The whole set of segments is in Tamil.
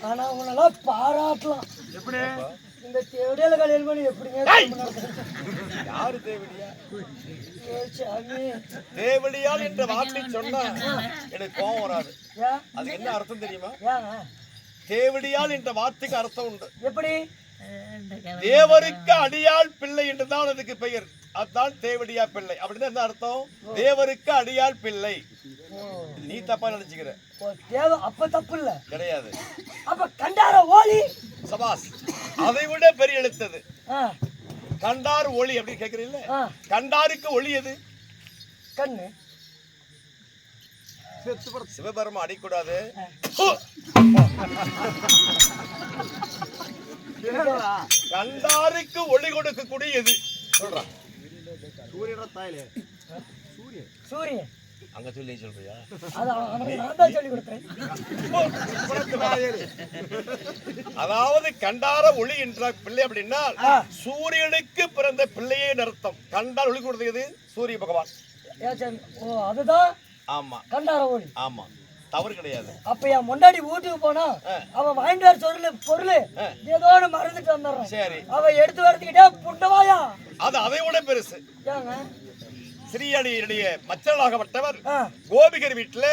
ஆனா உன்னெல்லாம் பாராட்டலாம். எப்படி இந்த தேவடியால கல்யாணம் பண்ணி எப்படிங்க யாரு தேவடியா? சாமி தேவடியால் என்ற வார்த்தை சொன்னா எனக்கு கோபம் வராது. ஏன் அது என்ன அர்த்தம் தெரியுமா? ஏங்க தேவடியால் என்ற வார்த்தைக்கு அர்த்தம் உண்டு. எப்படி? தேவருக்கு அடியாள் பிள்ளை என்றுதான் அதுக்கு பெயர். அதுதான் தேவடியா பிள்ளை. அப்படின்னு என்ன அர்த்தம்? தேவருக்கு அடியாள் பிள்ளை. நீ தப்பா நினைச்சுக்கிற. தேவ அப்ப தப்பு இல்ல கிடையாது. அப்ப கண்டார ஓலி சபாஸ். அதை விட பெரிய எழுத்தது. கண்டார் ஒளி அப்படின்னு கேக்குறீல்ல? கண்டாருக்கு ஒளி எது? கண்ணு. சிவபெருமா அடிக்கூடாது. கண்டாருக்கு ஒளி கொடுக்கக்கூடிய எது சொல்றான்? சூரியன். அங்க சொல்லி சொல்றியா? அதாவது கண்டார ஒளி என்ற பிள்ளை அப்படின்னா சூரியனுக்கு பிறந்த பிள்ளையே அர்த்தம். கண்டார் ஒளி கொடுத்தது சூரிய பகவான். அதுதான் ஆமா கண்டார ஒளி. ஆமா தவறு கிடையாது. அப்ப என் முன்னாடி வீட்டுக்கு போனா அவன் வாங்கிட்டு வர பொருள் ஏதோ ஒன்று மறந்துட்டு வந்துடுறான். சரி அவ எடுத்து வரதுக்கிட்டே புண்டவாயா. அது அதை விட பெருசு. ஏங்க ஸ்ரீயடியுடைய மச்சலாகப்பட்டவர் கோபிகர் வீட்டுல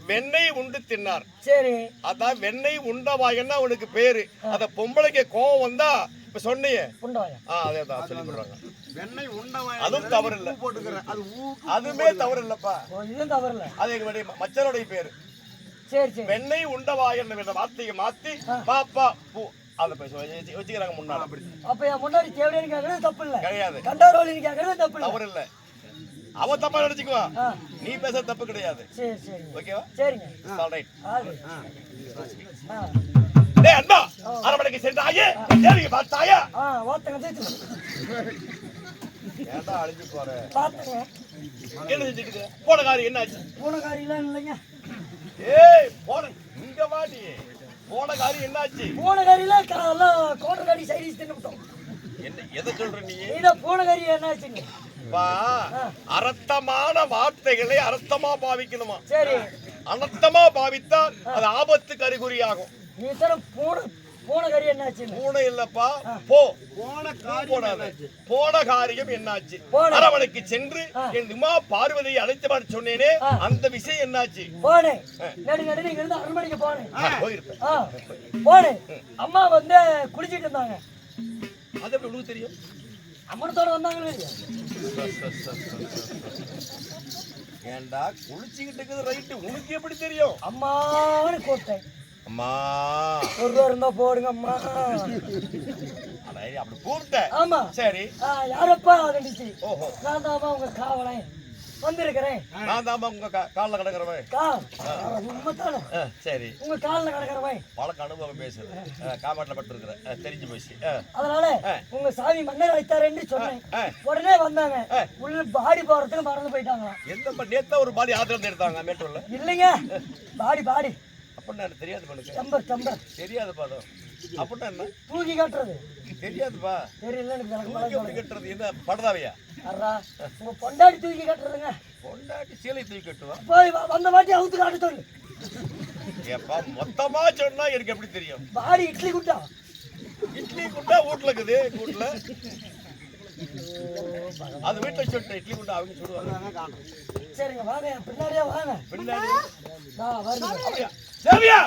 வெண்ணெய் உண்டு தின்னார். சரி அதான் வெண்ணெய் உண்டவாயன்னா அவனுக்கு பேரு. அத பொம்பளைக்கு கோவம் வந்தா இப்ப சொன்னியே புண்டவாயா. அதேதான் சொல்லி கொடுறாங்க. வெண்ணெய் உண்டவாயா அதுவும் தவறு இல்ல. அதுமே தவறு இல்லப்பா. இதுவும் தவறு இல்ல. அது எங்களுடைய மச்சனுடைய பேரு. சரி சரி வெண்ணெய் உண்டவாயன் என்ற வார்த்தையை மாத்தி பாப்பா பூ அதை வச்சுக்கிறாங்க முன்னாடி. அப்ப என் முன்னாடி தேவடியான்னு கேட்கறது தப்பு இல்ல. கிடையாது. கண்டாரோலின்னு கேட்கறது தப்பு இல்ல. தவறு இல்ல. அவ தப்பா நினைச்சுக்குவா. நீ பேச தப்பு கிடையாது. சரி சரி ஓகேவா? சரிங்க. ஆல்ரைட். டேய் அண்ணா அரமணிக்கு சென்றாயே தேவிக்கு பார்த்தாயா? வாத்தங்க தேச்சு. ஏன்டா அழிஞ்சு போற? பாத்தங்க. என்ன செஞ்சிட்டு? போன காரியம் என்னாச்சு? போன காரியம்லாம் இல்லைங்க. ஏய் போன இங்க வாடி. போன காரியம் என்னாச்சு? போன காரியம்லாம் எல்லாம் கோட்டர் காரி சைடிஸ் தின்னுட்டோம். என்ன எதை சொல்ற நீ? இத போன காரியம் என்னாச்சுங்க? வா அர்த்தமான வார்த்தைகளை அர்த்தமா பாவிக்கணுமா? சரி அனர்த்தமா பாவித்தால் அது ஆபத்துக்கு அறிகுறியாகும். நீ தர போன காரியம் என்னாச்சு? பூனை இல்லப்பா போ. போன காரியம் என்னாச்சு? அரவணைக்கு சென்று என் உமா பார்வதியை அழைத்தவாறு சொன்னேனே அந்த விஷயம் என்னாச்சு? போனேன் நடு நடு இங்க இருந்து அரண்மனைக்கு போனேன். போயிருப்பேன். போனேன். அம்மா வந்து குளிச்சிட்டு இருந்தாங்க. அது எப்படி உங்களுக்கு தெரியும்? அம்மனத்தோட வந்தாங்களே. ஏண்டா குளிச்சுக்கிட்டு இருக்குது ரைட்டு, உனக்கு எப்படி தெரியும்? அம்மான்னு கூப்பிட்டேன். அம்மா ஒரு ரூபா இருந்தா போடுங்க அம்மா. அப்படி கூப்பிட்டேன். ஆமா சரி. யாரப்பா கண்டிச்சு? ஓஹோ நான் தான் உங்க காவலன் வந்திருக்கிறேன். நான் தான் உங்க காலில் கிடக்கிறவன். உண்மைத்தானே? சரி உங்க காலில் கிடக்கிறவன். பழக்க அனுபவம் பேசுறேன். காமாட்டில் பட்டிருக்கிறேன் தெரிஞ்சு போச்சு. அதனால உங்க சாமி மன்னர் வைத்தாருன்னு சொன்னேன். உடனே வந்தாங்க. உள்ள பாடி போறதுக்கு மறந்து போயிட்டாங்க. எந்த நேத்தா ஒரு பாடி ஆத்திரம் எடுத்தாங்க மேட்டூர்ல? இல்லைங்க பாடி அப்படின்னா எனக்கு தெரியாது பண்ணுங்க. டம்பர் தெரியாது பாதம். அப்படின்னா என்ன? தூக்கி காட்டுறது தெரியாதுப்பா. தெரியல எனக்கு. கட்டுறது என்ன படதாவையா? உங்க பொண்டாட்டி தூக்கி கட்டுறதுங்க. பொண்டாட்டி சீலை தூக்கி கட்டுவா? போய் வந்த வாட்டி அவுத்து காட்ட சொல்லு. ஏப்பா மொத்தமா சொன்னா எனக்கு எப்படி தெரியும்? பாடி இட்லி குட்டா வீட்டுல இருக்குது. வீட்டுல அது வீட்டுல சொல்லிட்டு இட்லி குண்டா அவங்க சொல்லுவாங்க. சரிங்க வாங்க பின்னாடியே வாங்க. பின்னாடி வருங்க. தேவியா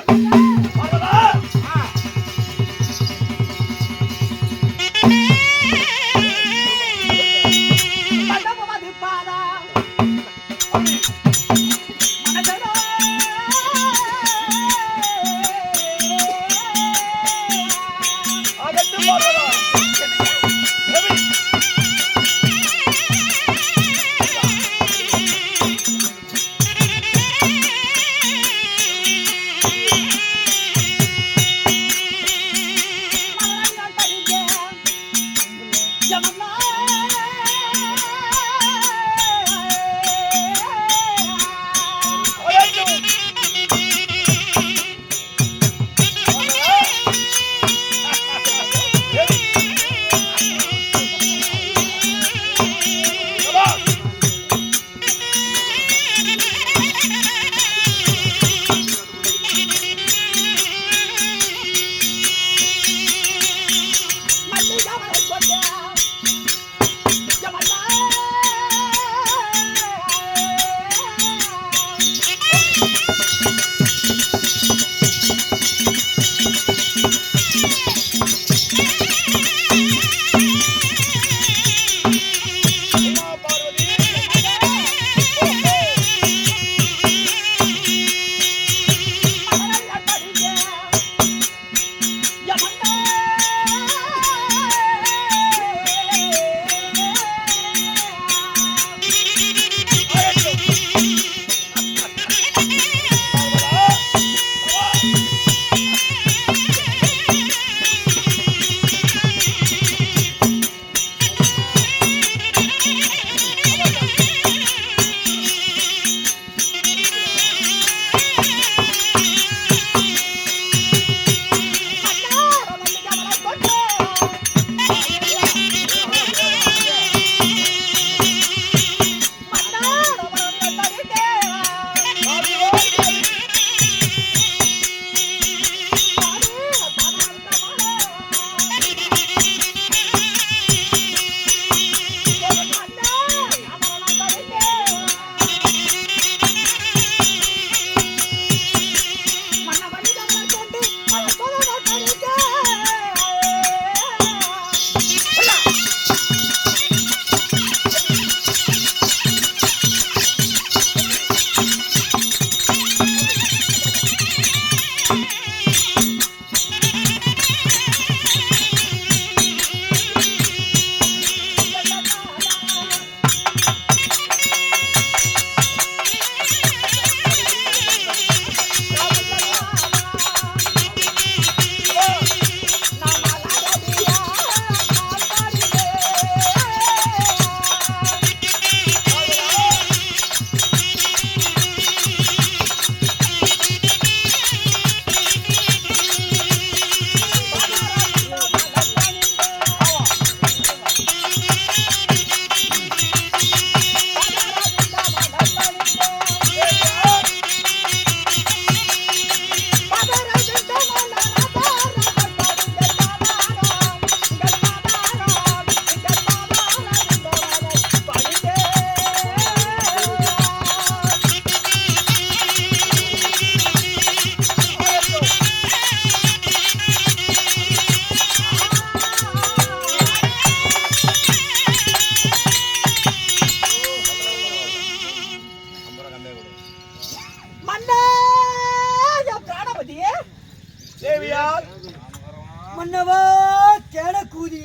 தேவியார் மன்னவா கேட கூதி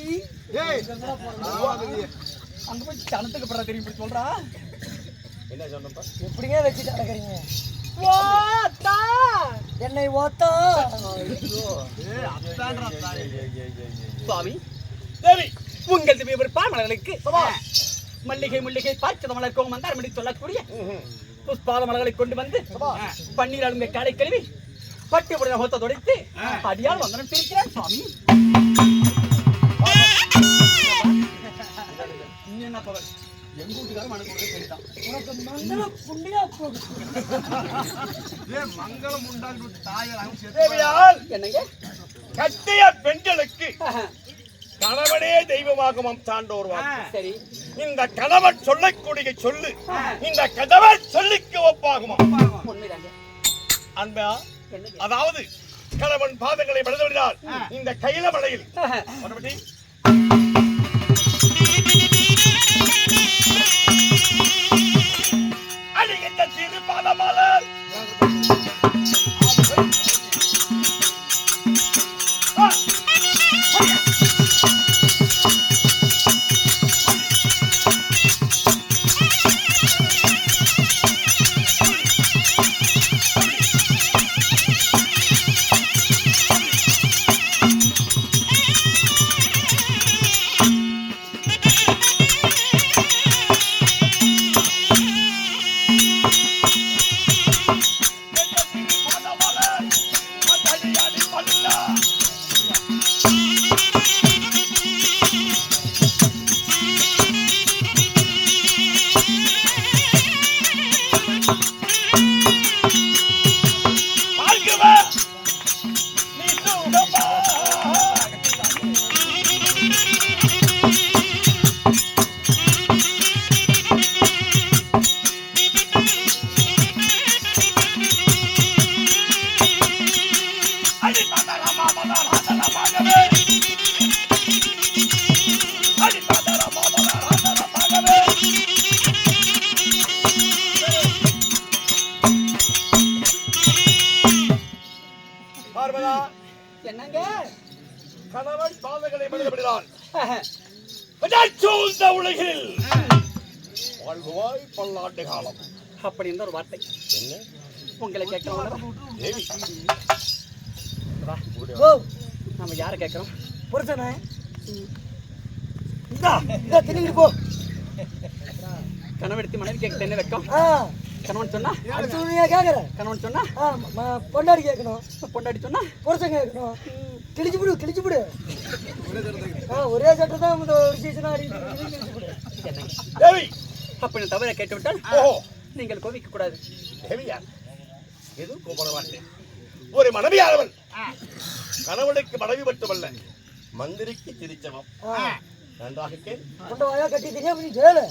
அங்க போய் சனத்துக்கு அப்புறம் தெரியும் இப்படி சொல்றா. என்ன சொன்னப்பா? எப்படிங்க வச்சுட்டு அடக்குறீங்க? ஓத்தா என்னை ஓத்தா சுவாமி, தேவி உங்கள் திவ்ய பாமலர்களுக்கு மல்லிகை முல்லிகை பார்ச்சத மலர் கோமந்தார் மணி சொல்லக்கூடிய புஷ்பாத மலர்களை கொண்டு வந்து பன்னீர் அழுங்க காலை கழுவி பட்டி புடவை ஹோத்த தொடைத்து அடியால் வந்தனம் பிரிக்கிறார் சுவாமி. நீ என்ன பவர் எங்க வீட்டுக்காரன் மனசு கேட்டான். உனக்கு மங்களம் புண்ணியா போகும். மங்களம் உண்டான் தாயார் தேவியார் என்னங்க கட்டிய பெண்களுக்கு கணவனே தெய்வமாகும் சான்றோர் வாக்கு. சரி, இந்த கணவன் சொல்லக்கூடிய சொல்லு இந்த கணவன் சொல்லிக்கு ஒப்பாகுமா? உண்மைதாங்க. அன்பா, என்னங்க அதாவது கணவன் பாதங்களை படுத்துவிட்டால் இந்த கையில மலையில் மறுபடி அடிக்கிட்ட சிறு பாதமலர் என்னங்க கணவன் பாதங்களை படுத்துவிட்டால் சூழ்ந்த உலகில் வாழ்வாய் பல்லாண்டு காலம். அப்படி இருந்த ஒரு வார்த்தை என்ன உங்களை கேட்கிறோம். தேவி ஓ நம்ம யாரை கேட்கிறோம்? புருஷனே இந்த திணிக்கிட்டு போ. கணவெடுத்து மனைவி கேட்க என்ன வைக்கும்? கணவன் சொன்னா அடுத்த கேக்குற கணவன் சொன்னா பொண்டாடி கேட்கணும், பொண்டாடி சொன்னா புருஷன் கேட்கணும். கிழிச்சு விடு. ஒரே சட்டை தான் ஒரு சீசனா கிழிச்சு விடு. தேவி அப்படி தவறை கேட்டுவிட்டால் ஓஹோ நீங்கள் கோபிக்க கூடாது. தேவியா எதுவும் கோபப்பட மாட்டேன். ஒரு மனைவியானவள் கணவனுக்கு மனைவி மட்டுமல்ல மந்திரிக்கு திரிச்சவம். நன்றாக கேள். கொண்ட வாயா கட்டி தெரியா நீ கேளு.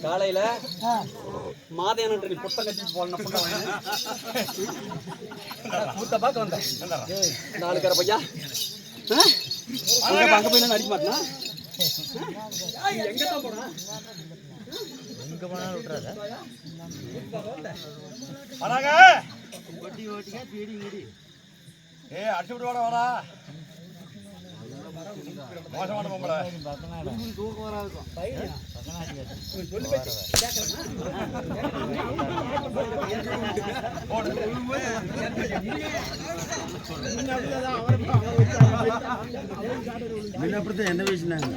காலையில மாதையான புத்தம் கட்டி போன கூத்த பார்க்க வந்தேன். நாளுக்கிற பையா அங்க போய் அடிக்க மாட்டேனா? எங்கதான் போனா? எங்க போனாலும் விட்டுறாத. வராங்க. அடிச்சு விட்டு வாடா. மோசமான பொம்பளை. தூக்கம் வராது. அப்படித்தான் என்ன பேசினாங்க.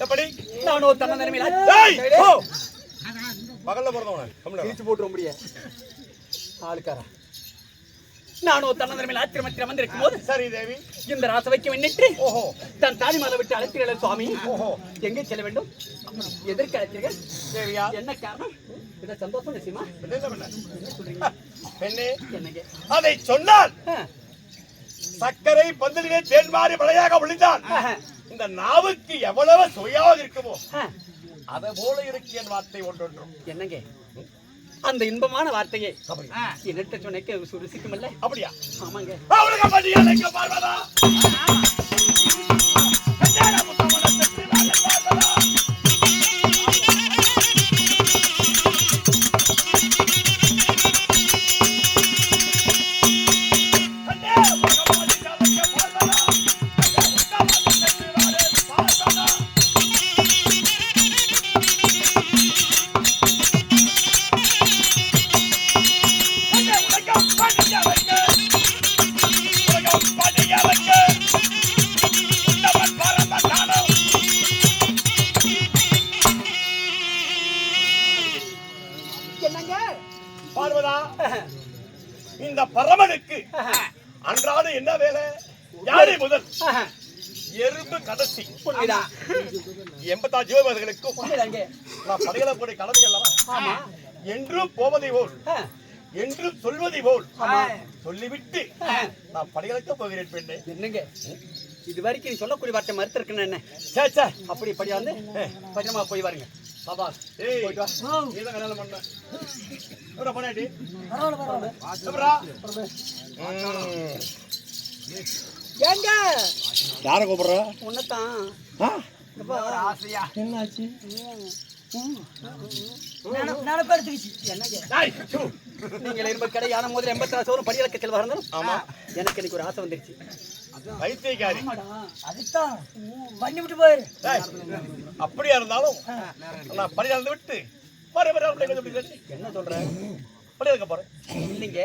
எப்படி நானும் தன்ன நிலைமையில பகல்ல பிறந்தவன கிழிச்சு போட்டு முடிய ஆளுக்காரா நானும் தன்ன நிலைமையில் ஆத்திரமத்திரம் வந்திருக்கும் போது சரி தேவி இந்த ராசவைக்கு வெண்ணிட்டு ஓஹோ தன் தாலிமாலை விட்டு அழைத்தீர்கள் சுவாமி. ஓஹோ எங்கே செல்ல வேண்டும்? எதற்கு அழைத்தீர்கள்? தேவியா என்ன காரணம்? இத சந்தோஷம் நிச்சயமா என்ன சொல்றீங்க பெண்ணே? என்னங்க அதை சொன்னால் சர்க்கரை பந்தலிலே தேன் மாறி மழையாக விழுந்தான் இந்த நாவுக்கு எவ்வளவு சுவையாக இருக்குமோ அதை போல இருக்கு என் வார்த்தை ஒன்றொன்றும். என்னங்க அந்த இன்பமான வார்த்தையை என்னட்ட சொன்னக்கு ருசிக்குமல்ல? அப்படியா? ஆமாங்க. அவளுக்கு மதியாதைக்கு பார்வதா பார்வதா இந்த பரமனுக்கு அன்றாட என்ன வேலை? யாரை முதல் எறும்பு கடைசி 86 ஜீவர்களுக்கும் நான் படைகளை போய் கலந்துகள் என்றும் போவதை போல் என்றும் சொல்வதை போல் சொல்லிவிட்டு நான் படைகளுக்கு போகிறேன் பெண்ணே. என்னங்க இது வரைக்கும் நீ சொல்லக்கூடிய வார்த்தை மறுத்து இருக்குன்னு என்ன? அப்படி படியா வந்து பத்திரமா போய் வாருங்க. சபாஸ். போயிட்டு வா. நீதான் கல்யாணம் பண்ண. எவ்வளோ பண்ணாடி? ஏங்க யாரை கூப்பிடுற? உன்னதான் ஆசையா என்னாச்சு? நீங்கள் இரும்ப கிடையான முதல்ல 86 சோறு படியலக்க செல்வா இருந்தாலும் ஆமா எனக்கு இன்னைக்கு ஒரு ஆசை வந்துருச்சு. வைத்தியக்காரி அதுதான் பண்ணி விட்டு போயிரு. அப்படியா இருந்தாலும் நான் படியாந்து விட்டு என்ன சொல்றேன்? படியாக்க போறேன் இல்லைங்க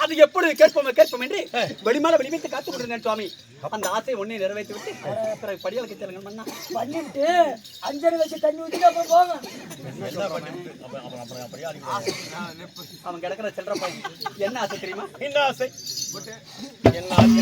அது எப்படி கேட்போம் என்று வெளிமால வெளிமைத்து காத்து கொண்டிருந்தேன் சுவாமி. அந்த ஆசையை ஒன்னே நிறைவேற்றி விட்டு பிறகு படியாக்க செல்லுங்க மண்ணா பண்ணிட்டு 5 வச்சு தண்ணி ஊற்றி அப்புறம் போங்க. அவன் கிடக்கிற செல்ற பையன் என்ன ஆசை தெரியுமா? என்ன ஆசை? என்ன ஆசை?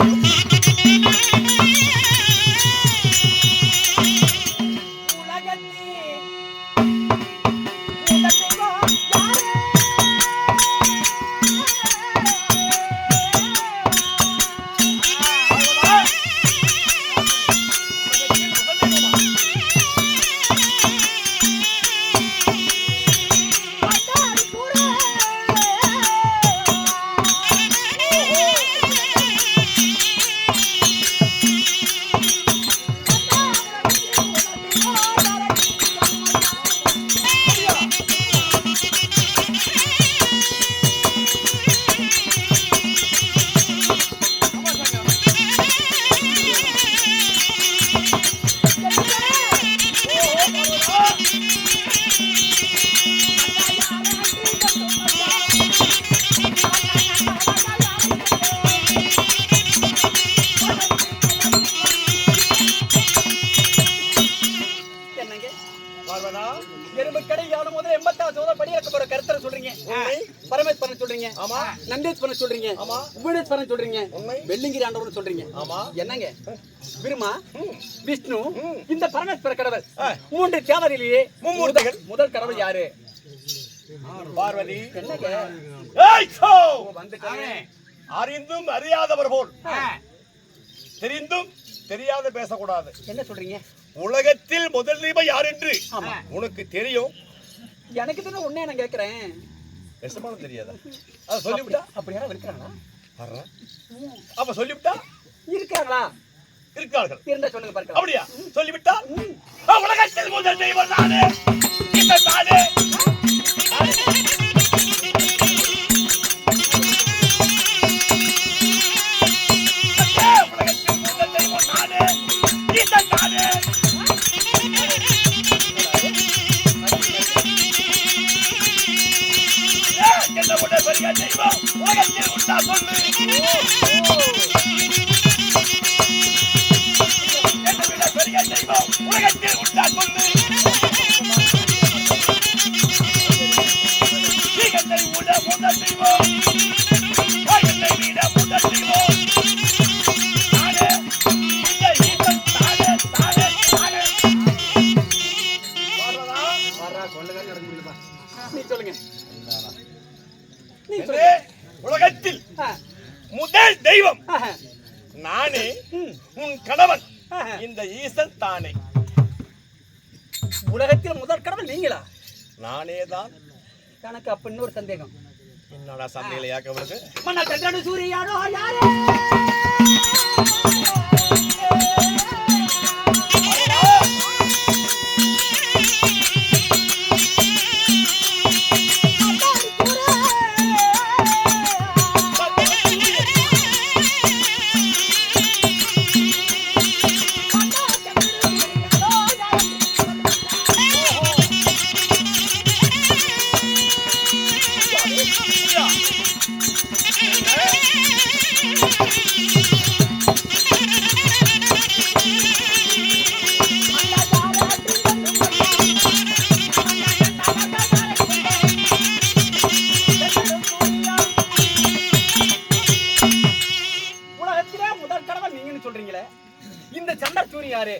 சொல்றீங்க உபதேசம் சொல்றீங்க வெள்ளிங்கிரி ஆண்டவர்னு சொல்றீங்க என்னங்க? பிரம்மா விஷ்ணு இந்த பரமேஸ்வர கடவுள் மூன்று தேவதையிலேயே முதல் கடவுள் யாரு? பார்வதி. என்னங்க ஏய் சோ வந்துட்டானே அறிந்தும் அறியாதவர் போல் தெரிந்தும் தெரியாத பேசக்கூடாது. என்ன சொல்றீங்க? உலகத்தில் முதல் தெய்வம் யார் என்று உனக்கு தெரியும். எனக்கு தானே உடனே நான் கேட்கிறேன். நெசமாலும் தெரியாதா? அத சொல்லிவிட்டா அப்படி யாராவது இருக்கிறாங்களா? அப்ப சொல்லிவிட்டா இருக்காங்களா? இருக்கார்கள். இருந்தா சொல்லுங்க பாருங்க. அப்படியா? சொல்லிவிட்டா உலகத்தில் முதல் தெய்வம் நானே. இந்த நானே உலகத்தில் உண்டா சொல்லு. பெரிய தெய்வம் உலகத்தில் உண்டா சொல்லு. என்னை விட முதல் தெய்வம், என்னை விட முதல் தெய்வம் நானே. இந்த ஈசன் தானே தானே தானே. நீ சொல்லுங்க. உலகத்தில் முதல் தெய்வம் நானே, உன் கணவன் இந்த ஈசன் தானே. உலகத்தில் முதல் கடவுள் நீங்களா? நானே தான். எனக்கு அப்ப இன்னொரு சந்தேகம். என்னோட சந்தையில யாக்கவளுக்கு மன்ன சந்திரன் சூரியனோ யாரே? இந்த சந்திர சூரியன் யாரு?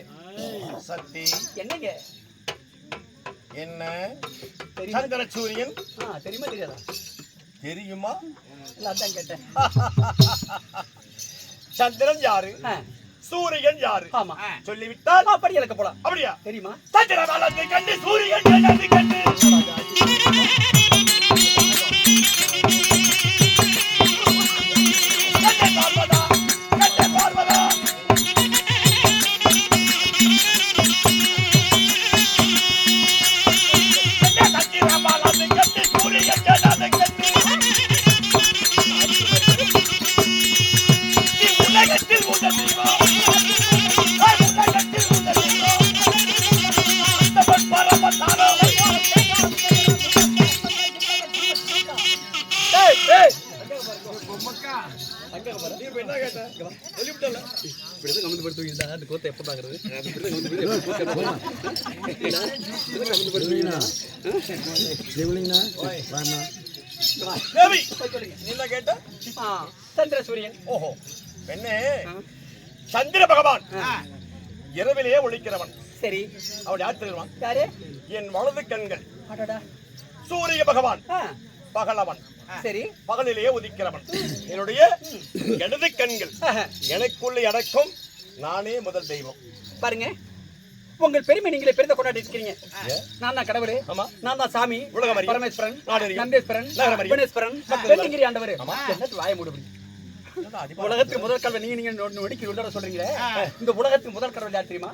சக்தி என்னங்க என்ன சந்திர சூரியன் தெரியுமா தெரியாதா? தெரியுமா? இல்ல அதான் கேட்டேன். சந்திரன் யாரு, சூரியன் யாரு? ஆமா சொல்லிவிட்டால் அப்படி இலக்க போலாம். அப்படியா? தெரியுமா? சந்திரனை கண்டு சூரியன் கண்டு கண்டு சந்திர சூரியன். ஓஹோ பெண்ணே, சந்திர பகவான் இரவிலேயே ஒளிக்கிறவன். சரி, அவன் யார் தெரியுமா? யாரு? என் வலது கண்கள். அடடா. சூரிய பகவான் பகலவன். சரி, பகலிலேயே உதிக்கிறவன். என்னுடைய இடது கண்கள் எனக்குள்ளே அடக்கும். நானே முதல் தெய்வம். பாருங்க, உங்கள் பெருமை நீங்களே பெருந்த கொண்டாடி இருக்கிறீங்க. நான் தான் கடவுளே. நான் தான் சாமி, பரமேஸ்வரன், நந்தேஸ்வரன், விக்னேஸ்வரன், வெள்ளிங்கிரி ஆண்டவர். என்னது வாய மூடுபடி? உலகத்துக்கு முதல் கடவுள் நீங்க நொடிக்கு சொல்ற சொல்றீங்களே, இந்த உலகத்துக்கு முதல் கடவுள் யார் தெரியுமா?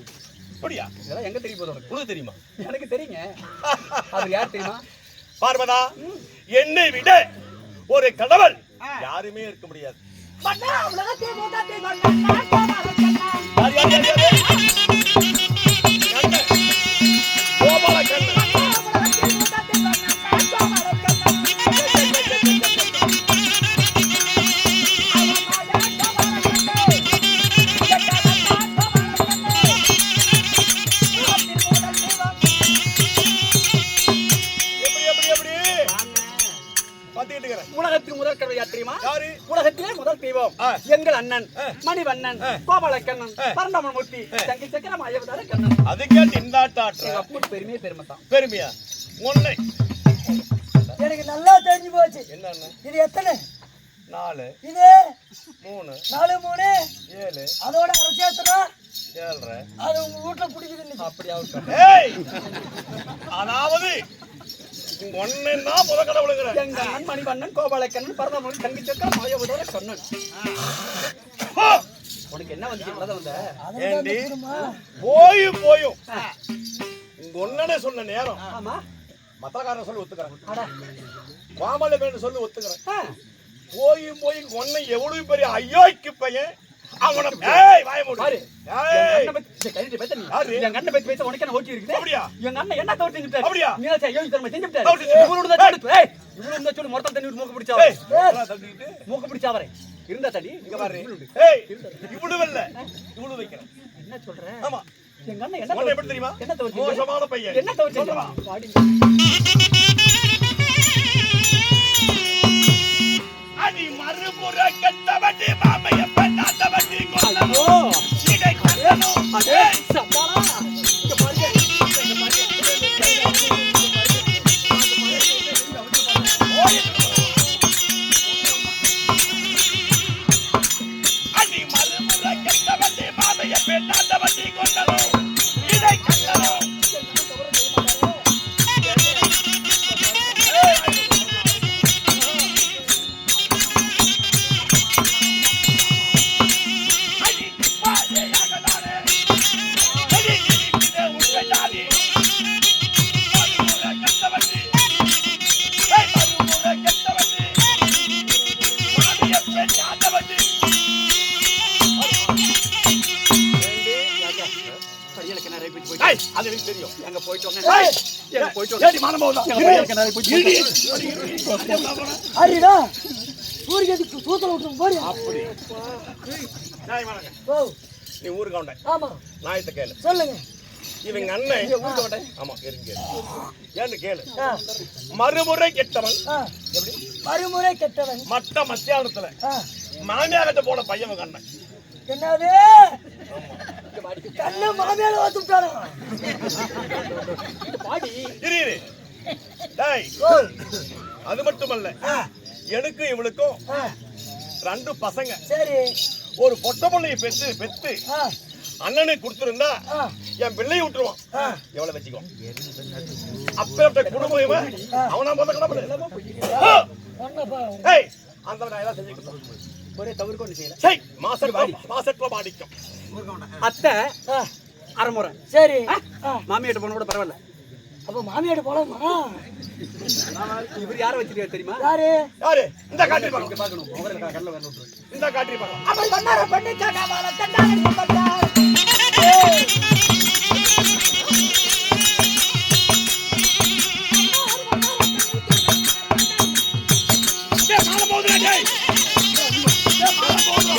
அப்படியா? இதெல்லாம் எங்க தெரிய போகுது? உனக்கு தெரியுமா? எனக்கு தெரியுங்க. அவர் யார் தெரியுமா? பார்வதா, என்னை விட ஒரு கடவுள் யாருமே இருக்க முடியாது. உலகத்துக்கு முதல் கடவுள் யார் தெரியுமா? உலகத்திலே முதல் தெய்வம் எங்கள் அண்ணன் மணிவண்ணன், கோபாலக்கண்ணன், பரந்தாமூர்த்தி, தங்கை சக்கரம், அயவதார கண்ணன். அதுக்கே திண்டாட்டாற்ற பெருமையே பெருமைதான். பெருமையா? உன்னை எனக்கு நல்லா தெரிஞ்சு போச்சு. என்ன இது எத்தனை? 4 இது 3 4 3 7 அதோட அரை சேர்த்துனா 7 அது உங்க வீட்டுல பிடிக்குது இன்னைக்கு. அப்படி ஆகட்டும். ஏய் அதாவது ஒண்ணேன்னா முத கடவுளுங்கற எங்க அண்ணன் மணிவண்ணன் கோபாலக்கண்ணன் பரதமணி தங்கிச்சக்கா மாயவதோட சொன்னன். உனக்கு என்ன வந்து வந்த ஏண்டி போயும் உங்க ஒண்ணனே சொன்ன நேரம் ஆமா மத்தக்காரன் சொல்லி ஒத்துக்கறேன். அட கோமாளி பேரு சொல்லி ஒத்துக்கறேன். ஆ, போய் ஒண்ணே எவ்வளவு பெரிய ஐயோய்க்கு பையன் அவன ஏய் வாய மூடு. பாரு ஏய் எங்க அண்ணன் பத்தி கையில பேச நீ யாரு? எங்க அண்ணன் பத்தி பேச உனக்கு என்ன ஓட்டி இருக்குது அப்படியா? எங்க அண்ணன் என்ன தவறு செஞ்சுட்டாரு அப்படியா? நீ என்ன யோகி தர்ம செஞ்சுட்டாரு தவறு செஞ்சு- இவனோட தான் சொல்லு ஏய் இவனோட தான் சொல்லு மொத்தம் தண்ணி மூக்கு பிடிச்சா ஏய் இதெல்லாம் தட்டிட்டு மூக்கு பிடிச்சா அவரே இருந்தா தடி இங்க பாரு. ஏய் இவ்வளவு இல்ல இவ்வளவு வைக்கிறேன். என்ன சொல்ற ஆமா எங்க அண்ணன் என்ன உன்னை எப்படி தெரியுமா? என்ன தவறு செஞ்சாரு? மோசமான பையன். என்ன தவறு சொல்றா. செஞ்சாரு? பாடி. அடி மறுபுற கட்டவடி மாமைய பெண்ணாதவடி கொல்லணும். ஐயோ இதை கட்டணும். அடே சப்பாடா இங்க பாருங்க இங்க பாருங்க அடி மறுபுற கட்டவடி மாமைய பெண்ணாதவடி கொல்லணும். இதை கட்டணும். பையலுக்கு நிறைய பேச்சு போயிட்டு அது எனக்கு தெரியும். எங்க போயிட்டு வந்தேன் ஏய், எங்க போயிட்டு வந்தேன் ஏடி மானம் போகுதா? எங்க பையலுக்கு நிறைய போயிட்டு இருடி. அரிடா சூரியனுக்கு சூத்தல விட்டுரும் போறியா? அப்படி நியாயமானங்க. ஓ நீ ஊருக்கு வந்தேன் ஆமா நாயத்தை கேளு. சொல்லுங்க. இவங்க அண்ணன் ஊருக்கு வந்தேன். ஆமா இருங்க ஏன்னு கேளு. ஆ, மறுமுறை கெட்டவன் ஆ. எப்படி மறுமுறை கெட்டவன். மட்ட மத்தியானத்துல ஆ, மாமியார்கிட்ட போன பையன் உங்க அண்ணன். என்னது கண்ணு மாமியால ஓத்துட்டானா? பாடி இரு டேய் ஓ அது மட்டுமல்ல எனக்கு இவளுக்கும் ஆ, 2 பசங்க. சரி. ஒரு பொட்ட பிள்ளையை பெத்து ஆ, அண்ணனுக்கு கொடுத்துருந்தா ஆ, என் பிள்ளையை விட்டுருவான். ஆ. எவ்வளவு வச்சுக்கோ அப்பேற்பட்ட குடும்பம் இவன். அவனா முதல் கடமை ஒன்னப்பா. அந்த நான் எல்லாம் செஞ்சு கொடுத்தேன். ஒரே தவறு கொண்டு செய்யல சரி மாசத்துல மாடிக்கும். அத்தை ஆ, அரைமுறை சரி. ஆ, மாமியாட்ட போன கூட பரவாயில்ல அப்ப மாமியாட போலாமா? இவர் யாரை வச்சிருக்காரு தெரியுமா யாரு? யாரு இந்த காட்டி பார்க்கலாம். பார்க்கணும் அவரை கடல வரணும் இந்த காட்டி பார்க்கலாம். அவள் பண்ணார பண்ணி சகாவால தண்டால பண்ணார் டேய் மாலை போடுடா டேய். டேய் மாலை போடுடா.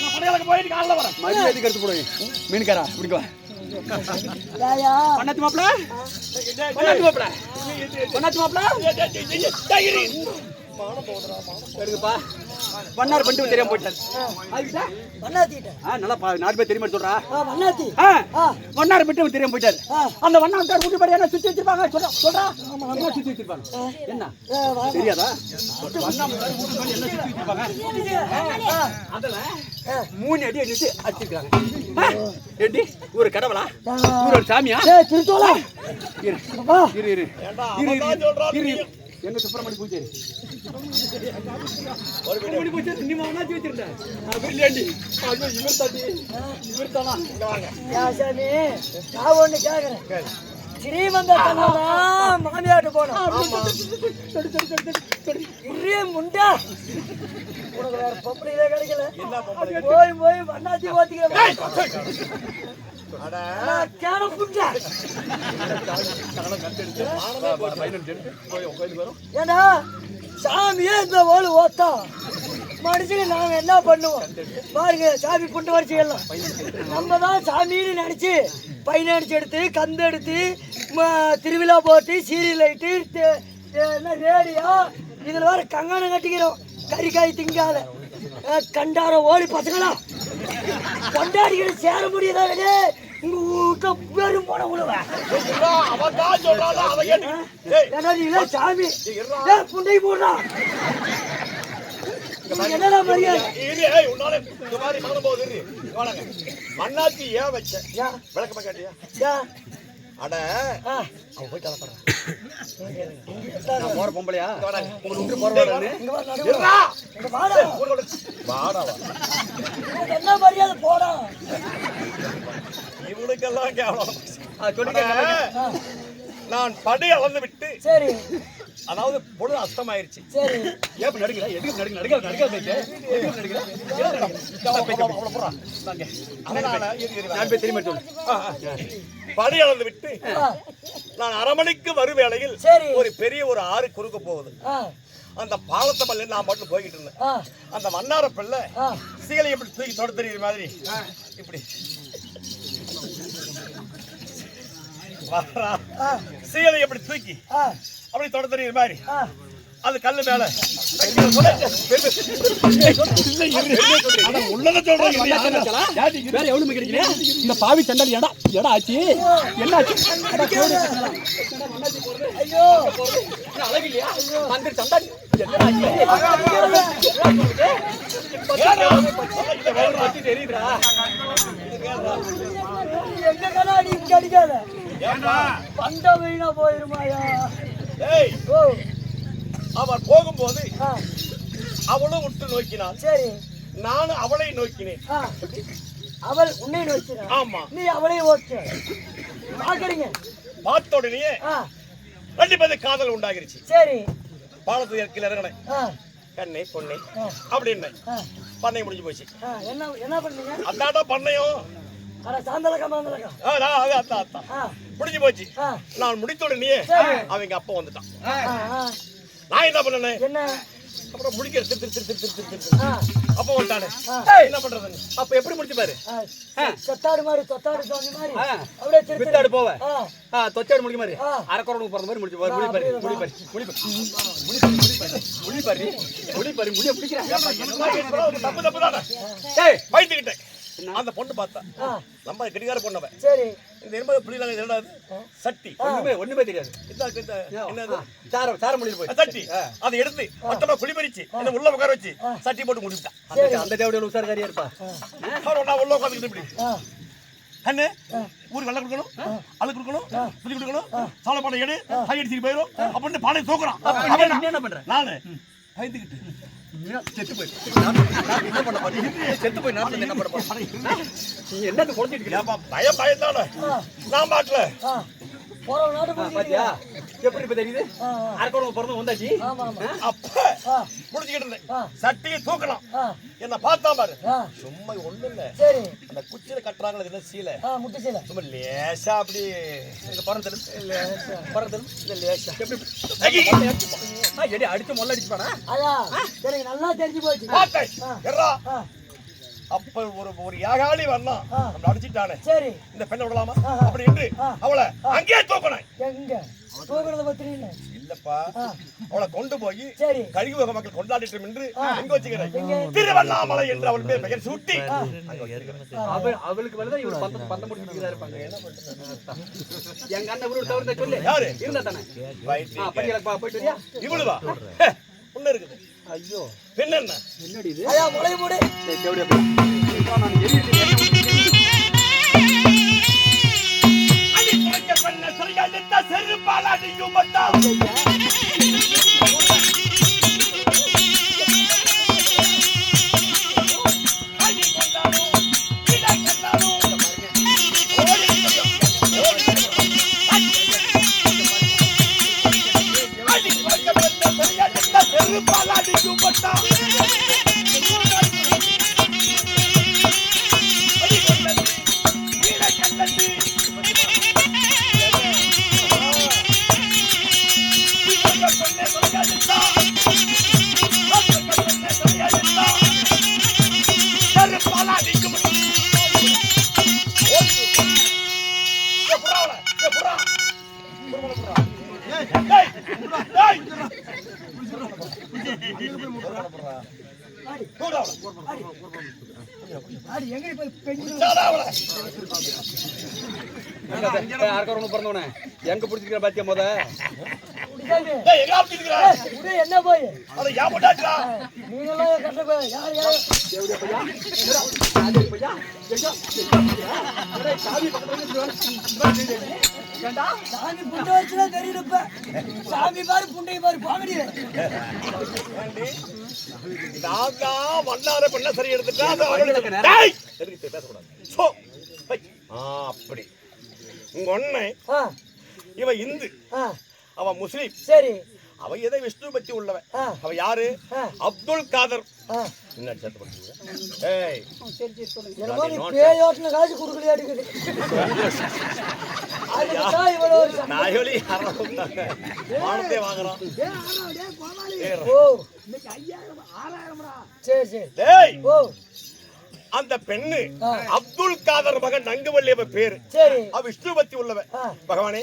நான் படையாளுக்கு போயிட்டு காலைல வரேன். மரியாதை கருத்து போடுங்க மீனுக்காரா இப்படிக்கோ யாயா? பண்ணாத்து மாப்பிள பண்ணாத்து மாப்பிள பண்ணாத்து மாப்பிள டேய் இரு. இருக்குப்பா பண்ணார் பண்ணிட்டு தெரியாம போயிட்டாரு ஆயிட்டா வண்ணாத்திட்ட. நல்லா 4 பேர் தெரியுமா சொல்றா வண்ணாத்தி. வண்ணார் விட்டு தெரியாம போயிட்டாரு அந்த வண்ணார் வீட்டு படி என்ன சுத்தி வச்சிருப்பாங்க சொல்றா என்ன சுத்தி வச்சிருப்பாங்க என்ன தெரியாதா வண்ணா என்ன சுத்தி வச்சிருப்பாங்க அதுல 3 அடி அடிச்சு அடிச்சிருக்காங்க ஏண்டி ஒரு கடவுளா ஒரு சாமியா ஏய் திருத்தோலா. இரு வா. இரு இரு ஏண்டா அவன் தான் சொல்றான். இரு எங்க சுப்பிரமணி பூஜாரி சுப்பிரமணி பூஜாரி நீ மாவனா வச்சிருந்த அது இல்லையாண்டி ஐயோ இவர் தாண்டி இவர் தானா இங்க வாங்க. யா சாமி நான் ஒண்ணு கேக்குறேன். ஸ்ரீமந்த கண்ணா மாமியாட்டு போனோம். இரு முண்டா. உனக்கு வேற பொம்பளையே கிடைக்கல. என்ன பொம்பளை? போய் வண்ணாத்தி ஓத்திக்க. அட கேன புண்டா. ஏண்டா சாமியே இந்த ஓடு ஓத்தா மனுஷங்க நாங்க என்ன பண்ணுவோம் பாருங்க, சாமி குண்டு வரிச்சு எல்லாம் நம்ம தான் சாமின்னு நினைச்சு பைனான்ஸ் எடுத்து கந்து எடுத்து திருவிழா போட்டு சீரியல் லைட்டு என்ன ரேடியோ இதுல வேற கங்காணம் கட்டிக்கிறோம். கறிக்காய் திங்காத கண்டார ஓடி பசங்களா கொண்டாடிக்கிட்டு சேர முடியாதே. உங்க வீட்டுல பெரும் போன உழவ சாமி புண்டை போடுறா. என்னடா மரியாதை மண்ணாச்சி ஏன் வச்ச விளக்கமா கேட்டியா? அட அவன் போய் கலப்பறான். போற பொம்பளையா உங்களுக்கு போற என்ன மரியாதை போடா. இவனுக்கெல்லாம் கேவலம். நான் படி அளந்து விட்டு சரி, அதாவது பொழுது அஸ்தமாயிருச்சு. சரி, ஏன் நடிக்கல எதுக்கு நடிக்க படி அளந்து விட்டு நான் 1/2 மணிக்கு வரும் வேளையில் ஒரு பெரிய ஒரு ஆறு குறுக்க போகுது. அந்த பாலத்தை பல்ல நான் மட்டும் போய்கிட்டு இருந்தேன். அந்த மன்னார பிள்ளை சீலை எப்படி தூக்கி தொட தெரியுற மாதிரி இப்படி சீலை எப்படி தூக்கி அப்படி தொட தெரியுற மாதிரி அது கல்லு மேல உள்ளத சொல்றேன். வேற எவ்வளவு கிடைக்கல இந்த பாவி சண்டல் எடா ஆச்சு என்ன ஆச்சு? ஐயோ அழகு இல்லையா அந்த சண்டல் தெரியுதா? எங்க கண்ணாடி இங்க அடிக்காத பண்ட வீணா போயிருமாயா. அவர் போகும்போது அவளும் உற்று நோக்கினாள். சரி, நானும் அவளை நோக்கினேன். அவள் உன்னை நோக்கினாள். ஆமா, நீ அவளை ஓட்டு பாக்குறீங்க. பார்த்த உடனே 2 பேருக்கு காதல் உண்டாகிருச்சு. சரி, பாலத்து இறக்கில் இறங்கினேன். கண்ணை பொண்ணை அப்படின்னு பண்ணை முடிஞ்சு போச்சு. என்ன என்ன பண்ணீங்க? அதாடா பண்ணையும் முடிஞ்சு போச்சு. நான் முடித்த உடனே அவங்க அப்பா வந்துட்டான். நான் என்ன பண்ணேன்? அப்புறம் முடிக்கிறது அப்ப வந்துட்டானே என்ன பண்றது? அப்ப எப்படி முடிச்சு பாரு? தொத்தாடு மாதிரி தொத்தாடு சாமி மாதிரி அப்படியே வித்தாடு போவ தொச்சாடு முடிக்க மாதிரி அரக்கரோடு போற மாதிரி முடிச்சு பாரு. முடி பிடிக்கிறேன். தப்பு தப்பு தானே. ஏய் பைத்துக்கிட்டேன். அந்த பொண்ணு பார்த்தா நம்ம கெடிகார பொண்ணவ. சரி, இந்த எண்பது புள்ளில என்னடாது சட்டி ஒண்ணுமே தெரியாது. என்னது சாரம் முடிஞ்சு போய் சட்டி அதை எடுத்து மொத்தமா குழி பறிச்சு என்ன உள்ள உட்கார வச்சு சட்டி போட்டு முடிவிட்டான். அந்த தேவடியோட உசாரக்காரியா இருப்பா. நான் உள்ள உட்காந்துக்கிட்டு இப்படி அண்ணே ஊருக்கு வெள்ளை கொடுக்கணும், அழு கொடுக்கணும், புதி கொடுக்கணும், சாலை பானை எடு கை அடிச்சுட்டு போயிடும் அப்படின்னு பானை தூக்குறான். என்ன பண்றேன் நானு பயந்துக்கிட்டு செத்து போய் என்ன பண்ண போறீங்க? செத்து போய் நான் என்ன பண்ண போறேன்? நீ என்னது குழந்தைட்டு பயந்தானே நான் பாட்டல பாத்தியா எப்படி இப்ப தெரியுது? அரக்கோணம் பிறந்து வந்தாச்சு. அப்ப முடிச்சுக்கிட்டு இருந்தேன். சட்டியை தூக்கலாம் என்ன பார்த்தா பாரு. சும்மா ஒண்ணு இல்ல, அந்த குச்சியில கட்டுறாங்களே என்ன சீலை முட்டு சீலை சும்மா லேசா அப்படி பறந்து லேசா எப்படி அடிச்சு மொல்ல அடிச்சுப்பானா? எனக்கு நல்லா தெரிஞ்சு போச்சு. அப்ப ஒரு யாகாளி வரலாம் நம்ம அடிச்சிட்டானே. சரி, இந்த பெண்ணை விடலாமா அப்படி என்று அவளை அங்கேயே தூக்கணும். எங்க தூக்குறத பத்தி இல்லப்பா, அவளை கொண்டு போய் சரி கழிவு வகை மக்கள் கொண்டாடிட்டு என்று எங்க வச்சுக்கிறேன்? திருவண்ணாமலை என்று அவள் பேர் பெயர் சூட்டி அவளுக்கு வந்து இவரு பந்த முடிச்சுதான் இருப்பாங்க. என்ன பண்றது? எங்க அண்ணன் இவரு தவிர்த்த சொல்லு யாரு இருந்தா தானே போயிட்டு வரியா? இவளுவா ஒண்ணு இருக்குது. ஐயோ பெண் என்ன என்னடி இது? ஐயா முளைய மூடு. அடி எங்க போய் பெஞ்சு யாருக்காரங்க பிறந்தவனே எங்க பிடிச்சிருக்கிற பாத்தியா முத என்ன போய் நீங்களாம் கட்ட போய் யார் யார் சாமி புண்டை வச்சுதான் தெரியுதுப்ப சாமி பாரு புண்டை பாரு பாங்கடி நான் தான் வண்ணார பண்ண சரி எடுத்துட்டா அப்படி உங்க ஒண்ணு இவன் இந்து அவன் முஸ்லீம் சரி அவ எதை விஷ்ணு பத்தி உள்ளவன் அவ யாரு அப்துல் காதர் என்ன சேர்த்து பண்ணுங்க ஏய் என்னமோ நீ பேயோட்டுன காசு குடுக்கலையாட்டுக்குது அதுதான் இவ்வளவு நாயொலி மானத்தை வாங்குறான் ஓ இன்னைக்கு 5000 சரி சரி டேய் ஓ அந்த பெண்ணு அப்துல் காதர் மகன் நங்குவள்ளி அவ பேரு சரி அவ விஷ்ணு பத்தி உள்ளவன் பகவானே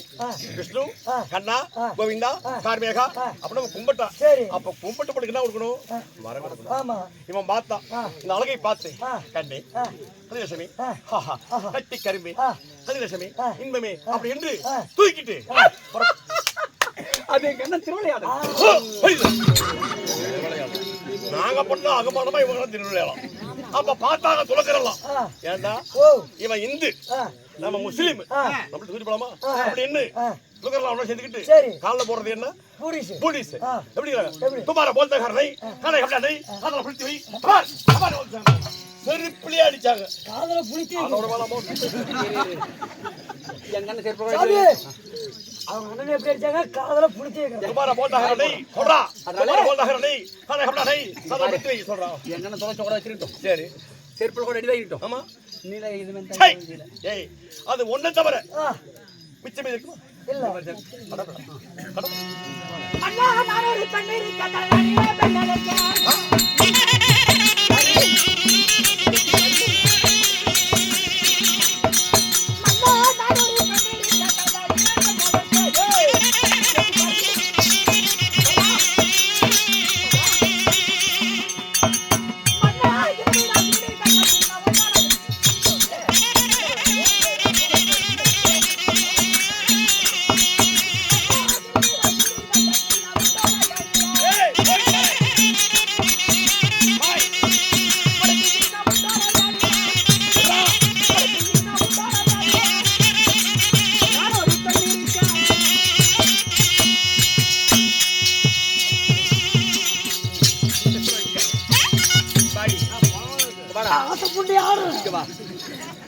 விஷ்ணு கண்ணா கோவிந்தா கார்மேகா அப்படின்னு கும்பிட்டா சரி அப்ப கும்பிட்டு படுக்கு என்ன கொடுக்கணும் மரம் கொடுக்கணும் ஆமா இவன் பார்த்தான் இந்த அழகை பார்த்து கண்ணே அதிலட்சுமி கட்டி கரும்பி அதிலட்சுமி இன்பமே அப்படி என்று தூக்கிட்டு அது என்ன திருவிளையாடு நாங்க பண்ண அகமானமா இவங்க திருவிளையாடலாம் அப்ப பார்த்தாங்க துளக்கிறலாம் ஏண்டா இவன் இந்து நம்ம முஸ்லீம் நம்ம தூக்கி போலாமா அப்படின்னு துளக்கிறலாம் அவனை சேர்த்துக்கிட்டு காலில் போடுறது என்ன போலீஸ் எப்படி துமார போல்த கரணை கணை கட்டானை காதல புளித்து வை செருப்பிலே அடிச்சாங்க காதல புளித்து அதோட வேலை எங்கன்னு செருப்பு அவங்க அண்ணன் எப்படி அடிச்சாங்க காதல புளித்து வைக்கிறாங்க துமார போல்த கரணை சொல்றா துமார போல்த கரணை கணை கட்டானை காதல புளித்து வை சொல்றா எங்கன்னு தொலைச்ச கூட வச்சிருக்கோம் சரி செருப்பு கூட அடி வைக்கிட்டோம் ஆமா நீல இது ஏய் அது ஒண்ணே தவிர மிச்சம் இருக்குமா இல்ல அண்ணா நான் ஒரு பண்ணி கட்டளையே பண்ணலக்கே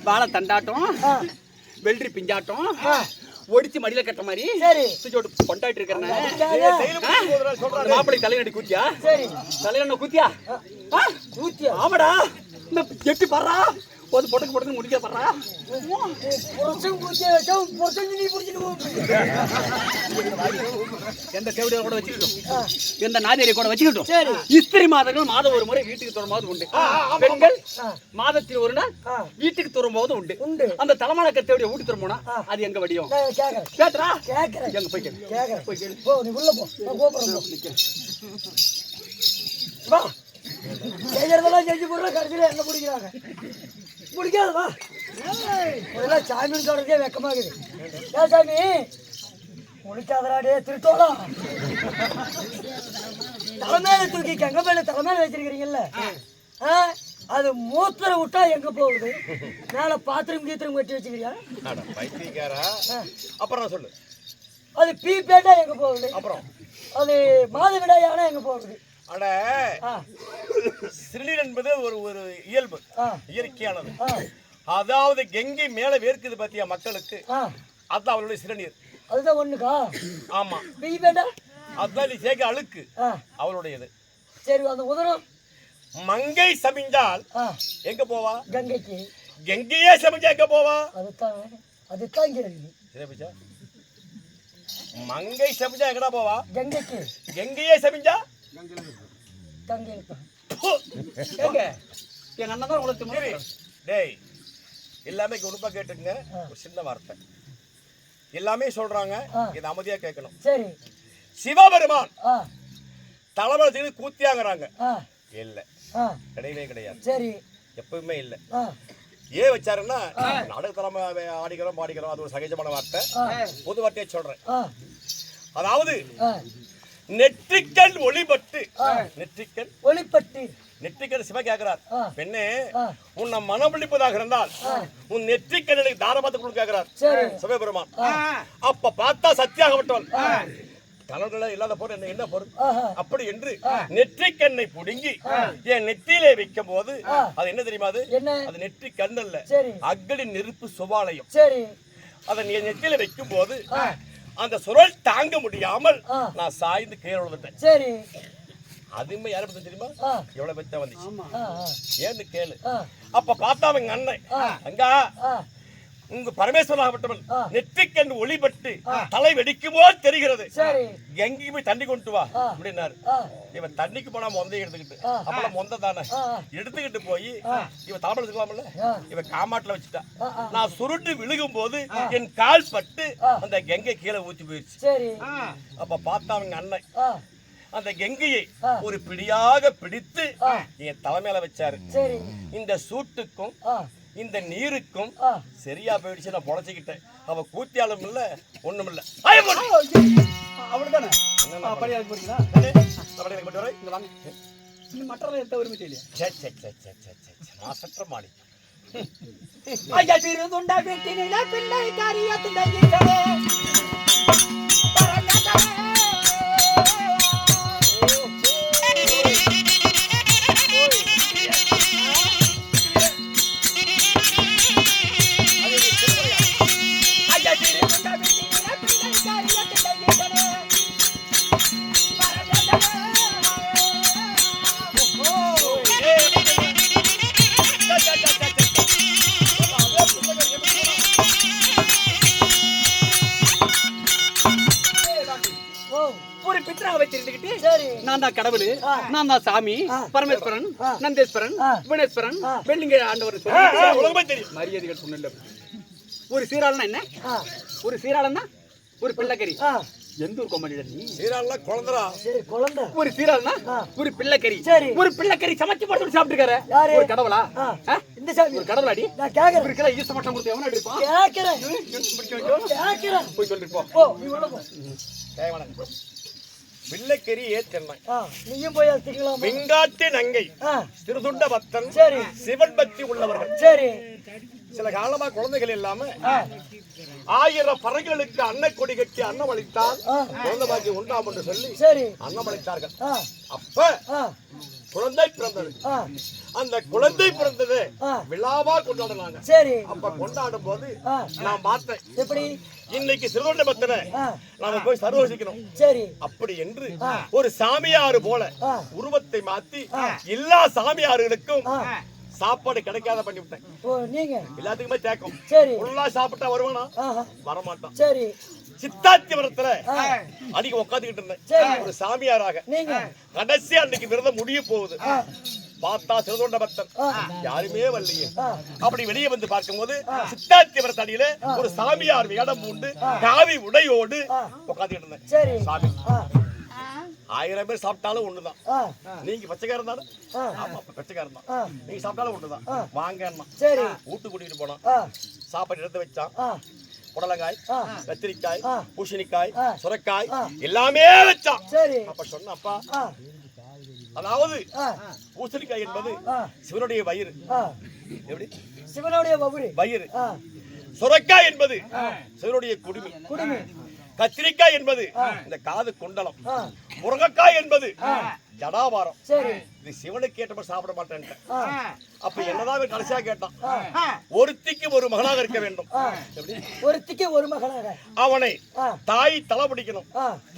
வாழை தண்டாட்டம் வெள்ளரி பிஞ்சாட்டம் ஒடிச்சு மடியில கட்ட மாதிரி சுச்சோட்டு கொண்டாட்டு இருக்கிறேன் மாப்பிள்ளை தலைநடி கூத்தியா தலைநட கூத்தியா ஆமாடா இந்த எட்டி பாடுறா போது பொட்டக்கு பொட்டக்கு முடிக்க பாடுறா எந்த தேவடியை கூட வச்சுக்கிட்டோம் எந்த நாதியை கூட வச்சுக்கிட்டோம் இஸ்திரி மாதங்கள் மாதம் ஒரு முறை வீட்டுக்கு தரும்போது உண்டு பெண்கள் மாதத்தில் ஒரு நாள் வீட்டுக்கு தரும்போது உண்டு அந்த தலைமான தேவடியை ஊட்டி தரும்போனா அது எங்க வடியும் கேட்கறா எங்க போய் செய்யறதெல்லாம் செஞ்சு போடுற கடைசியில என்ன பிடிக்கிறாங்க பிடிக்காதுவா சாமி சொல்றதே வெக்கமாகுது ஏன் சாமி முடிக்காதராடே திருட்டோடா தலைமையில தூக்கி கங்க மேல தலைமையில வச்சிருக்கிறீங்கல்ல அது மூத்திரம் விட்டா எங்க போகுது மேல பாத்திரம் கீத்திரம் கட்டி வச்சுக்கிறீங்க அப்புறம் சொல்லு அது பீ பேட்டா எங்க போகுது அப்புறம் அது மாதவிடாயானா எங்க போகுது அட சிறுநீர் என்பது ஒரு ஒரு இயல்பு இயற்கையானது அதாவது கங்கை மேல வேர்க்குது பத்தியா மக்களுக்கு அதுதான் அவளுடைய சிறுநீர் அதுதான் ஒண்ணுக்கா ஆமா பீ பேட்டா அதுதான் நீ சேர்க்க அழுக்கு அவளுடையது சரி அந்த உதரம் மங்கை சமிஞ்சால் எங்க போவா கங்கைக்கு கங்கையே சமிஞ்சா எங்க போவா அதுதான் இங்க இருக்கு மங்கை சமிஞ்சா எங்கடா போவா கங்கைக்கு கங்கையே சமிஞ்சா கங்கை எங்க அண்ணன் தான் உங்களுக்கு டேய் எல்லாமே உடுப்பா கேட்டுங்க ஒரு சின்ன வார்த்தை எல்லாமே சொல்றாங்க இது அமைதியா கேட்கணும் சரி சிவபெருமான் ஆ தலைமையில செய்து கூத்தியாங்கிறாங்க. ஆ இல்ல, ஆ கிடையவே கிடையாது. சரி. எப்பவுமே இல்ல. ஆ ஏன் வச்சாருன்னா, நாடக தலைமை ஆடிக்கிறோம் பாடிக்கிறோம், அது ஒரு சகஜமான வார்த்தை. பொது வார்த்தையை சொல்றேன். ஆ அதாவது ஆ நெற்றிக்கண் ஒளிபட்டு, நெற்றிக்கண் ஒளிப்பட்டு. நெற்றிக்கண் சிவ கேட்கிறார், பெண்ணே ஆ உன்னை மனம் விழிப்பதாக இருந்தால் உன் நெற்றிக்கண் எனக்கு தாரபாத்து கொடுக்க கேட்கிறார் சரி. சிவபெருமான். அப்ப பார்த்தா சத்தியாகப்பட்டவன் கலர்கள இல்லாத பொருள் என்ன பொருள் ஆஹா அப்படி என்று நெற்றிக்கண்ணை புடுங்கி என் நெற்றியிலே வைக்கும் போது அது என்ன தெரியுமா? என்ன? அது நெற்றி கண் அல்ல, சரி. அக்னி நெருப்பு சுபாலயம். சரி. அதை நீ நெற்றியில வைக்கும் போது அந்த சுழல் தாங்க முடியாமல் நான் சாய்ந்து கீழே விழுந்துட்டேன். சரி. அதுமே யாரை பத்தி தெரியுமா? எவ்வளவு பத்தி வந்துச்சு ஏன்னு கேளு. ஆ அப்ப பார்த்தா அவங்க அண்ணன் அங்கா ஆ உங்க பரமேஸ்வரனாகப்பட்டவன் நெற்றிக்கண் ஒளிபட்டு தலை வெடிக்குமோ தெரிகிறது, சரி. எங்கேயும் போய் தண்ணி கொண்டு வா அப்படின்னாரு. ஆ இவன் தண்ணிக்கு போனா மொந்தை எடுத்துக்கிட்டு, அப்பெல்லாம் மொந்த தானே எடுத்துக்கிட்டு போய் இவன் தலைமை எடுத்துக்கலாம்ல, இவன் காமாட்டுல வச்சுட்டான். நான் சுருட்டு விழுகும் போது என் கால் பட்டு அந்த கங்கை கீழே ஊத்தி போயிடுச்சு. சரி. அப்ப பார்த்தா அவங்க அண்ணன் ஆ அந்த கங்கையை ஒரு பிடியாக பிடித்து என் தலைமையில வச்சாரு. சரி. இந்த சூட்டுக்கும் ஆ இந்த நீருக்கும் ஆ சரியா போயிடுச்சு. நான் பொழைச்சிக்கிட்டேன். அவ கூத்தியாலும் இல்ல ஒண்ணும் இல்ல. அவ்வளவுதானே? படியாளுக்கு போறீங்களா? இங்க வாங்க. இன்னும் மற்றவங்க எந்த உரிமை தெரியல. மாசற்ற மாடி ஐயா திருதுண்டா வெட்டினில பிள்ளை காரியத்திலே ஒரு பித்ராவை தெரிஞ்சுக்கிட்டு, சரி. நான் தான் கடவுள், நான் தான் சாமி, பரமேஸ்வரன், நந்தேஸ்வரன், வினேஸ்வரன், வெள்ளிங்க ஆண்டவர் உலகமே தெரியும். மரியாதைகள் சொன்ன ஒரு சீராளனா என்ன? ஒரு சீராளனா ஒரு பிள்ளைக்கறி. எந்த ஊர் கொம்பனிட நீ? சீராளனா குழந்தரா. சரி குழந்தை. ஒரு சீராளனா ஒரு பிள்ளைக்கறி. சரி. ஒரு பிள்ளைக்கறி சமைச்சு போட்டு சாப்பிட்டுக்காரு. யாரு? ஒரு கடவுளா? இந்த சாமி. ஒரு கடவுளாடி? நான் கேக்குறேன். ஒரு கிலோ ஈச மட்டம் கொடுத்து எவனா அடிப்பான்? கேக்குறேன். கேக்குறேன். போய் சொல்லிட்டு போ. போ நீ உள்ள போ. பிள்ளைக்கறி ஏத்தென்னை நீயும் போய் அடிக்கலாம். வெங்காட்டு நங்கை திருதுண்ட பக்தன். சரி. சிவன் பக்தி உள்ளவர்கள். சரி. சில காலமா குழந்தைகள் இல்லாம 1000 பறவைகளுக்கு அன்னக்கொடி கட்டி அன்னம் அளித்தால் குழந்தை பாக்கி உண்டாம் என்று சொல்லி சரி அன்னம் அளித்தார்கள். அப்ப குழந்தை பிறந்தது. அந்த குழந்தை பிறந்தது விழாவா கொண்டாடுனாங்க. சரி. அப்ப கொண்டாடும் போது நான் பார்த்தேன், எப்படி இன்னைக்கு சிறுவண்ட பத்தனை நாம போய் சர்வசிக்கணும். சரி. அப்படி என்று ஒரு சாமியாரு போல உருவத்தை மாத்தி எல்லா சாமியார்களுக்கும் சாப்பாடு கிடைக்காத பண்ணி விட்டேன். நீங்க எல்லாத்துக்குமே தேக்கம். சரி. ஃபுல்லா சாப்பிட்டா வருவானா? வரமாட்டான். சரி. சித்தாத்திவரத்துல அன்னைக்கு உட்காந்துக்கிட்டு இருந்தேன் ஒரு சாமியாராக. நீங்க கடைசி அன்னைக்கு விரதம் முடிய போகுது. பார்த்தா சிறுதொண்ட பக்தன் யாருமே வரலையே. அப்படி வெளியே வந்து பார்க்கும்போது சித்தாத்திவரத் அடியில ஒரு சாமியார் வேடம் பூண்டு காவி உடையோடு உட்காந்துக்கிட்டு இருந்தேன். சரி. சாமி 1000 பேர் சாப்பிட்டாலும் ஒண்ணுதான். நீங்க பச்சைக்காரன் தானே? ஆமா பச்சைக்காரன் தான். நீங்க சாப்பிட்டாலும் ஒண்ணுதான். வாங்க. சரி. வீட்டு கூட்டிட்டு போனோம். சாப்பாடு எடுத்து வச்சான். புடலங்காய், கத்திரிக்காய், பூசணிக்காய், சுரைக்காய் எல்லாமே வச்சான். சரி. அப்ப சொன்னப்பா, அதாவது பூசணிக்காய் என்பது சிவனுடைய வயிறு. எப்படி? சிவனுடைய வயிறு. சுரைக்காய் என்பது சிவனுடைய குடுமி. கத்திரிக்காய் என்பது இந்த காது குண்டலம். முருங்கைக்காய் என்பது ஜடாபாரம். இது சிவனுக்கு கேட்டப்ப சாப்பிட மாட்டேன். அப்ப என்னதான் கடைசியா கேட்டான், ஒருத்திக்கு ஒரு மகனாக இருக்க வேண்டும். ஒருத்திக்கு ஒரு மகனாக அவனை தாய் தலை பிடிக்கணும்,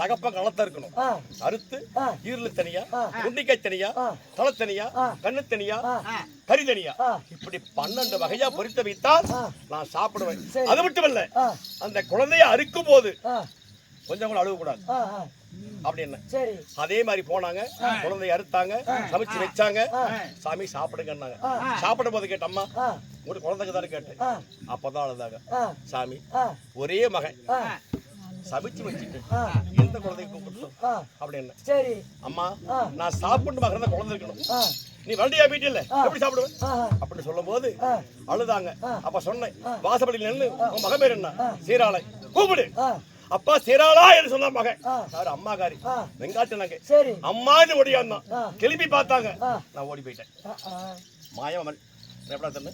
தகப்ப களத்த இருக்கணும். அறுத்து ஈரலு தனியா, குண்டிக்காய் தனியா, தலை தனியா, கண்ணு தனியா, கறி தனியா, இப்படி 12 வகையா பொறித்து வைத்தால் நான் சாப்பிடுவேன். அது மட்டுமல்ல, அந்த குழந்தைய அறுக்கும் போது கொஞ்சம் கூட அழுக கூடாது அப்படின்னு. அதே மாதிரி போனாங்க, குழந்தைய அறுத்தாங்க, சமைச்சு வச்சாங்க. சாமி சாப்பிடுங்கன்னாங்க. சாப்பிடும் போது கேட்டம்மா உங்களுக்கு குழந்தைங்க தானே கேட்டேன். அப்பதான் அழுதாங்க. சாமி ஒரே மகன் சமைச்சு வச்சுட்டு எந்த குழந்தைக்கு கூப்பிட்டோம் அப்படின்னு. சரி அம்மா நான் சாப்பிட்டு மகன் குழந்தை இருக்கணும், நீ வண்டியா வீட்டில் எப்படி சாப்பிடுவேன் அப்படின்னு சொல்லும் போது அழுதாங்க. அப்ப சொன்னேன், வாசப்படியில் நின்று உன் மகன் பேர் என்ன? சீராளை, கூப்பிடு. அப்பா சீராளா என்று சொன்ன மகன் அம்மாக்காரி வெங்காட்டனாங்க. சரி அம்மான்னு ஓடியாந்தான். கிளம்பி பார்த்தாங்க, நான் ஓடி போயிட்டேன். மாயவன் எப்படா தண்ணு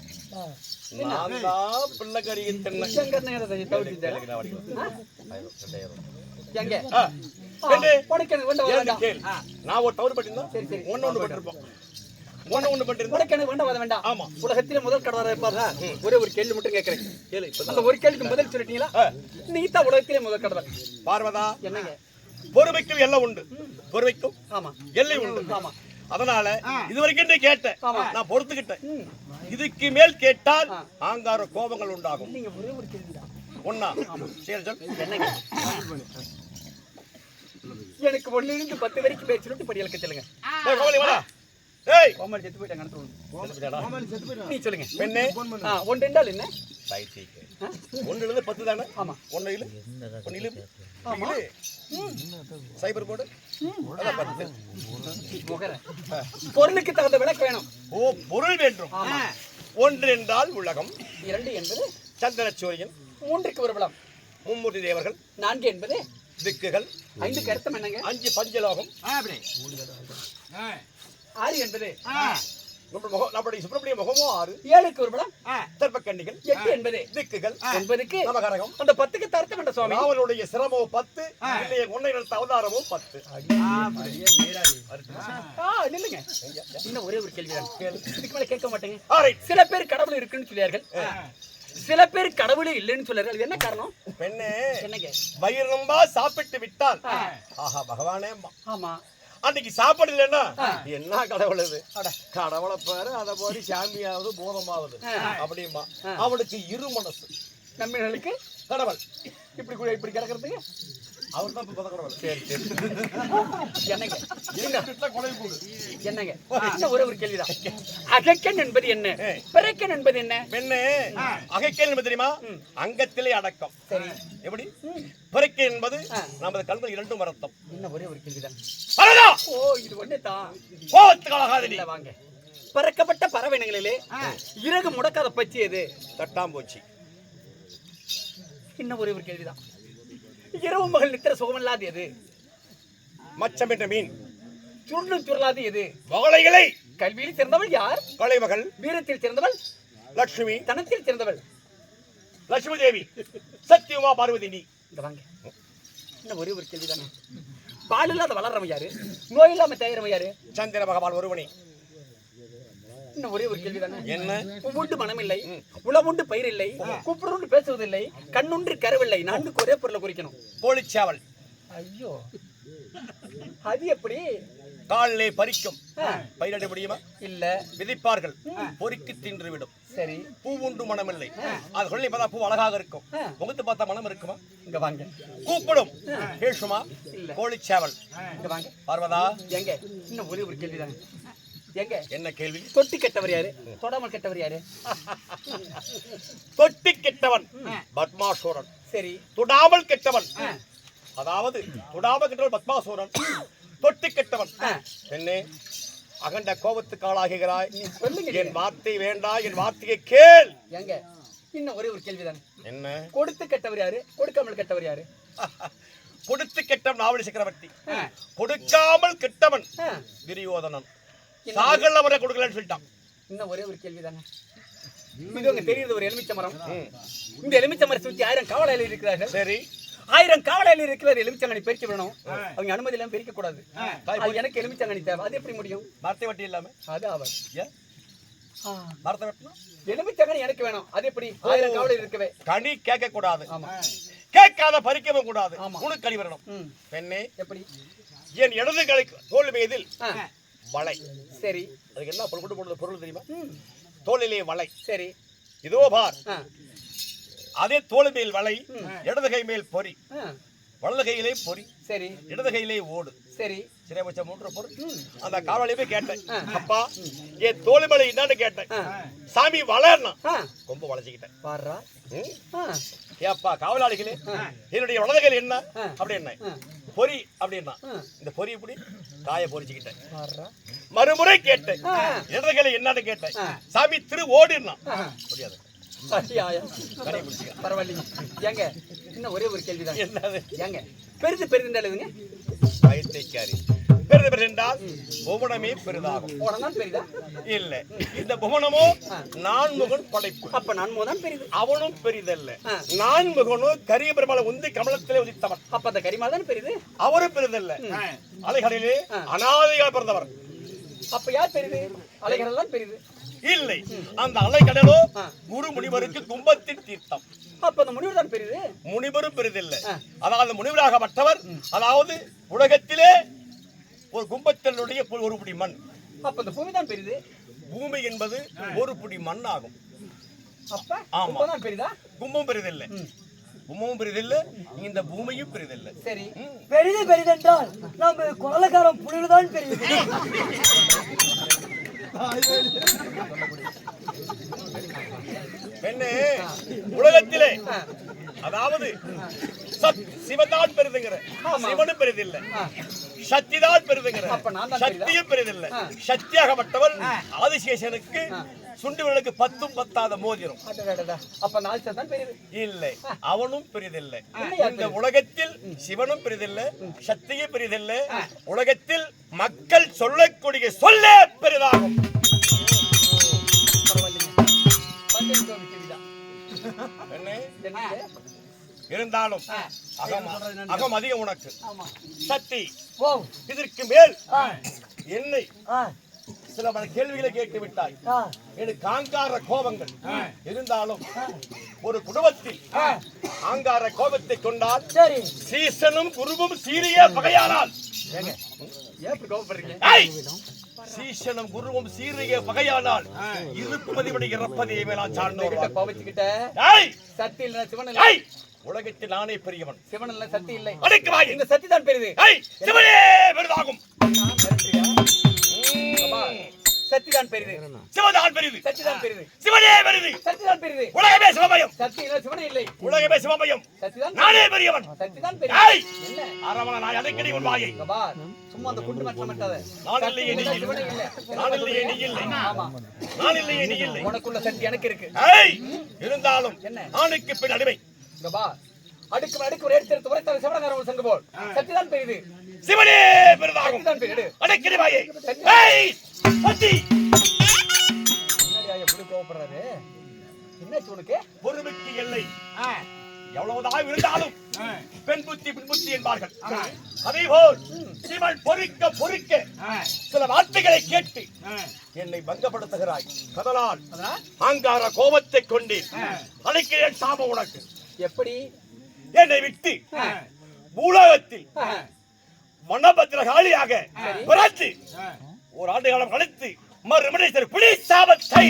நான் தான் பிள்ளைக்கறியை தின்ன. நான் ஒரு தவறு பண்ணிருந்தேன், ஒண்ணு பண்ணிருப்போம். ஆமா, உலகத்திலே முதல் கடவுளா இருப்பாரா? ஒரே ஒரு கேள்வி மட்டும் கேட்கிறேன், கேளு. அந்த ஒரு கேள்விக்கு பதில் சொல்லிட்டீங்களா? நீ தான் உலகத்திலே முதல் கடவுள். பார்வதா, என்னங்க? பொறுமைக்கும் எல்லாம் உண்டு, பொறுமைக்கும் ஆமா எல்லை உண்டு. ஆமா, அதனால இதுவரைக்கும் நீ கேட்ட, நான் பொறுத்துக்கிட்டேன். இதுக்கு மேல் கேட்டால் ஆங்கார கோபங்கள் உண்டாகும். நீங்க ஒரே ஒரு கேள்விதான். ஒண்ணா சரி சொல். என்னங்க? எனக்கு 1 இருந்து 10 வரைக்கும் பேர் சொல்லிட்டு படியலுக்கு சொல்லுங்க. ஏய் கோமல் செத்து போயிட்டாங்க. நீ சொல்லுங்க. பெண்ணே, 1 என்றால் என்ன? சைத்திக்கு 1 இருந்து 10 தானே? ஆமா. 1 இல் 1 இல் ஆமா சைபர் போர்டு அத 10. பொருளுக்கு தகுந்த விளக்கு வேணும். ஓ, பொருள் வேண்டும். 1 என்றால் உலகம், 2 என்பது சந்திர சூரியன், 3க்கு ஒரு விளம், மும்மூர்த்தி தேவர்கள், 4 என்பது திக்குகள், 5க்கு அர்த்தம் என்னங்க? 5 பஞ்சலோகம், 6 என்பது நம்முடைய சுப்பிரமணிய முகமோ 6, 7க்கு ஒரு விளம், தர்ப்பக்கண்ணிகள், 8 என்பது திக்குகள், 9க்கு நவகரகம், அந்த 10க்கு அர்த்தம் என்ன சுவாமி? அவனுடைய சிரமோ 10, இல்லையே ஒன்றை நடத்த அவதாரமோ 10. நில்லுங்க. இன்னும் ஒரே ஒரு கேள்விதான், இதுக்கு மேல கேட்க மாட்டேங்க. ஆரை சில பேர் கடவுள் இருக்குன்னு சொல்லியார்கள், சில பேர் கடவுளே இல்லைன்னு சொல்றார்கள். இது என்ன காரணம்? பெண்ணே, என்னங்க? வயிறு ரொம்ப சாப்பிட்டு விட்டால் ஆஹா பகவானே, ஆமா, அன்னைக்கு சாப்பாடு இல்லைன்னா என்ன கடவுள் இது? கடவுளை பாரு, அதை போய் சாமியாவது பூதமாவது அப்படிமா. அவனுக்கு இரு மனசு. நம்மளுக்கு கடவுள் இப்படி கூட இப்படி கிடக்கிறதுக்கு அவர் தான் கடவுள். சரி சரி. என்னங்க என்னங்க? இன்னும் ஒரே ஒரு கேள்விதான். அகைக்கன் என்பது என்ன? பிறக்கன் என்பது என்ன? பெண்ணு, அகைக்கன் என்பது தெரியுமா? அங்கத்திலே அடக்கம். சரி, எப்படி? பிறக்கன் என்பது நமது கண்கள் 2 வரத்தம். இன்னும் ஒரே ஒரு கேள்விதான். ஓ, இது ஒண்ணே தான். வாங்க. பறக்கப்பட்ட பறவைகளிலே இறகு முடக்காத பச்சி எது? தட்டாம்பூச்சி. இன்னும் ஒரே ஒரு கேள்விதான். இரவு மகள் நித்திர சுகமில்லாது எது? மச்சம் என்ற மீன். சுருளும் சுருளாது எது? மகளைகளை. கல்வியில் சிறந்தவள் யார்? கலைமகள். வீரத்தில் சிறந்தவள் லட்சுமி. தனத்தில் சிறந்தவள் லட்சுமி தேவி. சத்தியமா பார்வதி நீ. இந்த வாங்க. இன்னும் ஒரே ஒரு கேள்விதானே. பால் இல்லாத வளர்றவன் யாரு? நோய் இல்லாம தயாரவன் யாரு? சந்திர பகவான் ஒருவனே. இன்னும் ஒரே ஒரு கேள்விதானே. என்ன? உண்டு மனம் இல்லை, உளவுண்டு பயிர் இல்லை, கூப்பிடுண்டு பேசுவதில்லை, கண்ணுன்று கரவில்லை, 4க்கு ஒரே பொருளை குறிக்கணும். கோழிச்சாவல். ஐயோ, அது எப்படி? காலிலே பறிக்கும், பயிரிட முடியுமா? இல்ல. விதைப்பார்கள், பொறுக்கி தின்றுவிடும். சரி. பூ உண்டு மனம் இல்லை. அது சொல்லி பார்த்தா பூ அழகாக இருக்கும், முகத்து பார்த்தா மனம் இருக்குமா? இங்க வாங்க. கூப்பிடும், பேசுமா? இல்ல. கோழிச்சாவல். இங்க வாங்க. பார்வதா, எங்க? இன்னும் ஒரே ஒரு கேள்விதானே. எங்க? என்ன கேள்வி? தொட்டி கெட்டவர் யாரு? தொடாமல் கெட்டவர் யாரு? தொட்டி கெட்டவன் பத்மாசூரன். சரி. தொடாமல் கெட்டவன், அதாவது தொடாமல் கெட்டவன் பத்மாசூரன். தொட்டி கெட்டவன் என்னே அகண்ட கோபத்துக்கு ஆளாகிறாய். என் வார்த்தை வேண்டாம், என் வார்த்தையை கேள். எங்க? இன்னும் ஒரே ஒரு கேள்விதானே. என்ன? கொடுத்து கெட்டவர் யாரு? கொடுக்காமல் கெட்டவர் யாரு? கொடுத்து கெட்டவன் நாவடி சக்கரவர்த்தி, கொடுக்காமல் கெட்டவன் துரியோதனன். சாகல் அவரை கொடுக்கலன்னு சொல்லிட்டான். இன்னும் ஒரே ஒரு கேள்விதானே. இது உங்க தெரியுது, ஒரு எலுமிச்சை மரம். இந்த எலுமிச்சை மரம் சுற்றி 1000 காவலாளி இருக்கிறார்கள். சரி. 1000 காவலாளி இருக்கிற எலுமிச்சங்கனி பெருக்கி விடணும். அவங்க அனுமதி எல்லாம் பெருக்க கூடாது. எனக்கு எலுமிச்சங்கனி தேவை. அது எப்படி முடியும்? மரத்தை வெட்டி இல்லாம. அது அவர் மரத்தை வெட்டணும். எலுமிச்சங்கனி எனக்கு வேணும். அது எப்படி? 1000 காவலாளி இருக்கவே. கனி கேட்க கூடாது. ஆமா. கேட்காத பறிக்கவும் கூடாது. உனக்கு கனி வரணும். பெண்ணே, எப்படி? என் இடது கலை தோல் மீதில் வளை. சரி. அதுக்கு என்ன பொருள் போடுறது பொருள் தெரியுமா? தோளிலே வளை. சரி. இதோ பார், அதே தோல் மேல் வளை, இடது கை மேல் பொறி, வலது கையிலே பொறி. சரி. இடது கையிலே ஓடு. சரி. சிறைபட்சம் 3 பொருள். அந்த காவலியே போய் கேட்டேன், அப்பா என் தோல் மேல என்னன்னு கேட்டேன். சாமி வளர்னா கொம்பு வளைச்சிக்கிட்டேன். பாருடா. ஏப்பா காவலாளிகளே, என்னுடைய வலதுகையில் என்ன அப்படி என்ன பொறி அப்படின்னா இந்த பொறி இப்படி காய பொறிச்சுக்கிட்டேன். மறுமுறை கேட்டேன், இடதுகையில் என்னன்னு கேட்டேன். சாமி திரு ஓடுன்னா முடியாது. பரவாயில்லைங்க. ஏங்க இன்னும் ஒரே ஒரு கேள்விதான். என்னது? ஏங்க பெருது பெருதுன்னு வயிற்றைக்காரி பெரிது பெரிதால் புவனமே பெரிதாகும். பெரிதா இல்ல, இந்த புவனமோ நான்முகன் படைப்பு. அப்ப நான்முகன் பெரிது. அவனும் பெரிதல்ல. நான்முகனும் கரிய பெருமாளை உந்தி கமலத்திலே உதித்தவன். அப்ப அந்த கரிமால் தான் பெரிது. அவரும் பெரிதல்ல. அலைகளிலே அனாதையால் பிறந்தவர். அப்ப யார் பெரிது? அலைகள் தான் பெரிது. இல்லை, அந்த அலைக்கடலோ குரு முனிவருக்கு கும்பத்தின் தீர்த்தம். அப்ப அந்த முனிவர் தான் பெரிது. முனிவரும் பெரிதில்லை. அதாவது முனிவராகப்பட்டவர், அதாவது உலகத்திலே ஒரு கும்பத்தினுடைய ஒரு புடி மண். அப்ப அந்த பூமி தான் பெரிது. பூமி என்பது ஒரு புடி மண் ஆகும். அப்ப ஆமா, தான் பெரிதா? கும்பம் பெரிதில்லை, கும்பமும் பெரிதில்லை, இந்த பூமியும் பெரிதில்லை. சரி, பெரிது பெரிதென்றால் நம்ம கொலகாரம் புலிதான் பெரியது. என்ன உலகத்திலே அதாவது சிவதான் பெரிதுங்கிற, சிவனும் பெரிதில்லை. சக்திதான் பெரிதுங்கிற, சக்தியும் பெரிதில்லை. சக்தியாகப்பட்டவர் ஆதிசேஷனுக்கு சுண்டுவர்களுக்கு 10 பத்தாத மோதிரம். அப்ப நால்சர் தான் பெரிது. இல்லை, அவனும் பெரிதில்லை. இந்த உலகத்தில் சிவனும் பெரிதில்லை, சக்தியும் பெரிதில்லை. உலகத்தில் மக்கள் சொல்லக்கூடிய சொல்லே பெரிதாகும். இருந்தாலும் அகம் அதிகம் உனக்கு. சக்தி இதற்கு மேல் என்னை சில பல கேள்விகளை கேட்டு விட்டாய். எனக்கு காங்கார கோபங்கள் இருந்தாலும் ஒரு குடும்பத்தில் ஆங்கார கோபத்தை கொண்டால் சீசனும் குருவும் சீரிய பகையானால் சீசனும் குருவும் சீரிய பகையானால் இருப்பதை இறப்பதை மேலாம் சார்ந்தோர் சக்தி இல்ல சிவன் உலகத்தில் நானே பெரியவன். சிவன் இல்ல சக்தி இல்லை. இந்த சக்தி தான் பெரிது. சிவனே பெரிதாகும். சக்திதான் பெரிது. சிவதான் பெரிது. சக்திதான் பெரிது. சிவனே பெரிது. சக்திதான் பெரிது. உலகமே சிவமயம். சக்தி இல்ல சிவனே இல்லை. உலகமே சிவமயம். சக்திதான் நானே பெரியவன். சக்திதான் பெரிது. என்ன அரவண நாய் அதைக்கடி உன் வாயை. சும்மா அந்த குண்டு மச்ச மட்டாத. நான் இல்லையே நீ இல்லை. நான் இல்லையே நீ இல்லை. ஆமா, நான் இல்லையே நீ இல்லை. உனக்குள்ள சக்தி எனக்கு இருக்கு. இருந்தாலும் ஆணுக்கு பின் அடிமை. கபா அடுக்கு ஒரு எடுத்து உரைத்த சிவனகாரன் சங்கு போல் சக்திதான் பெரிது. சிவனே பெரிதாகும். சக்திதான் பெரிது. அடக்கடி வாயை. சக்தி என்னடியா எப்படி கோபப்படுறாரு? என்னாச்சு உனக்கு? பொறுமைக்கு எல்லை. எவ்வளவுதான் இருந்தாலும் பெண் புத்தி பின் புத்தி என்பார்கள். அதே போல் சிவன் பொறுக்க சில வார்த்தைகளை கேட்டு என்னை பங்கப்படுத்துகிறாய். அதனால் ஆங்கார கோபத்தை கொண்டு அழைக்கிறேன் சாபம் உனக்கு. எப்படி? என்னை விட்டு பூலோகத்தில் வனபத்திரகாளியாக பிறந்து ஒரு ஆண்டு காலம் கழித்து மறுமணி புலி சாபத்தை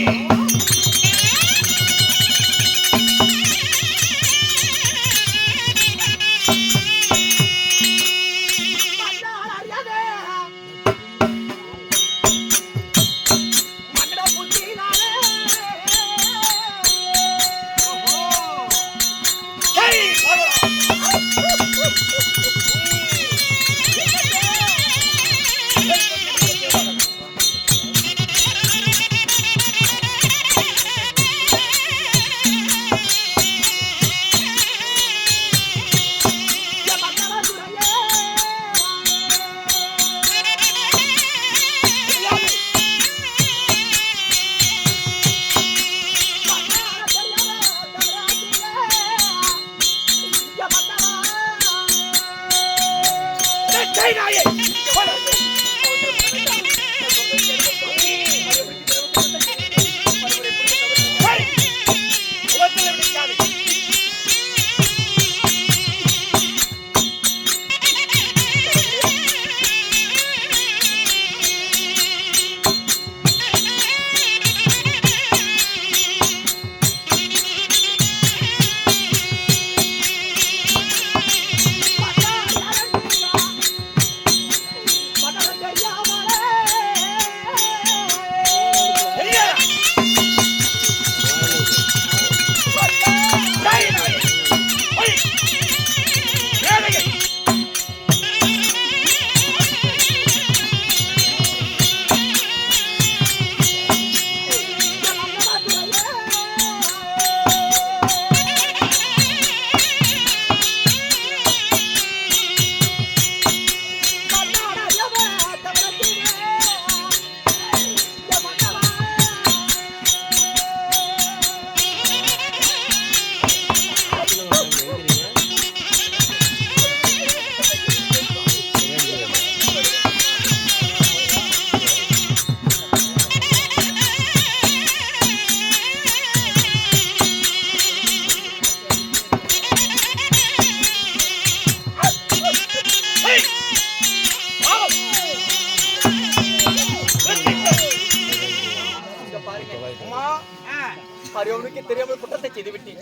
அறிவனுக்கு தெரியாமல் குற்றத்தை செய்து விட்டேன்.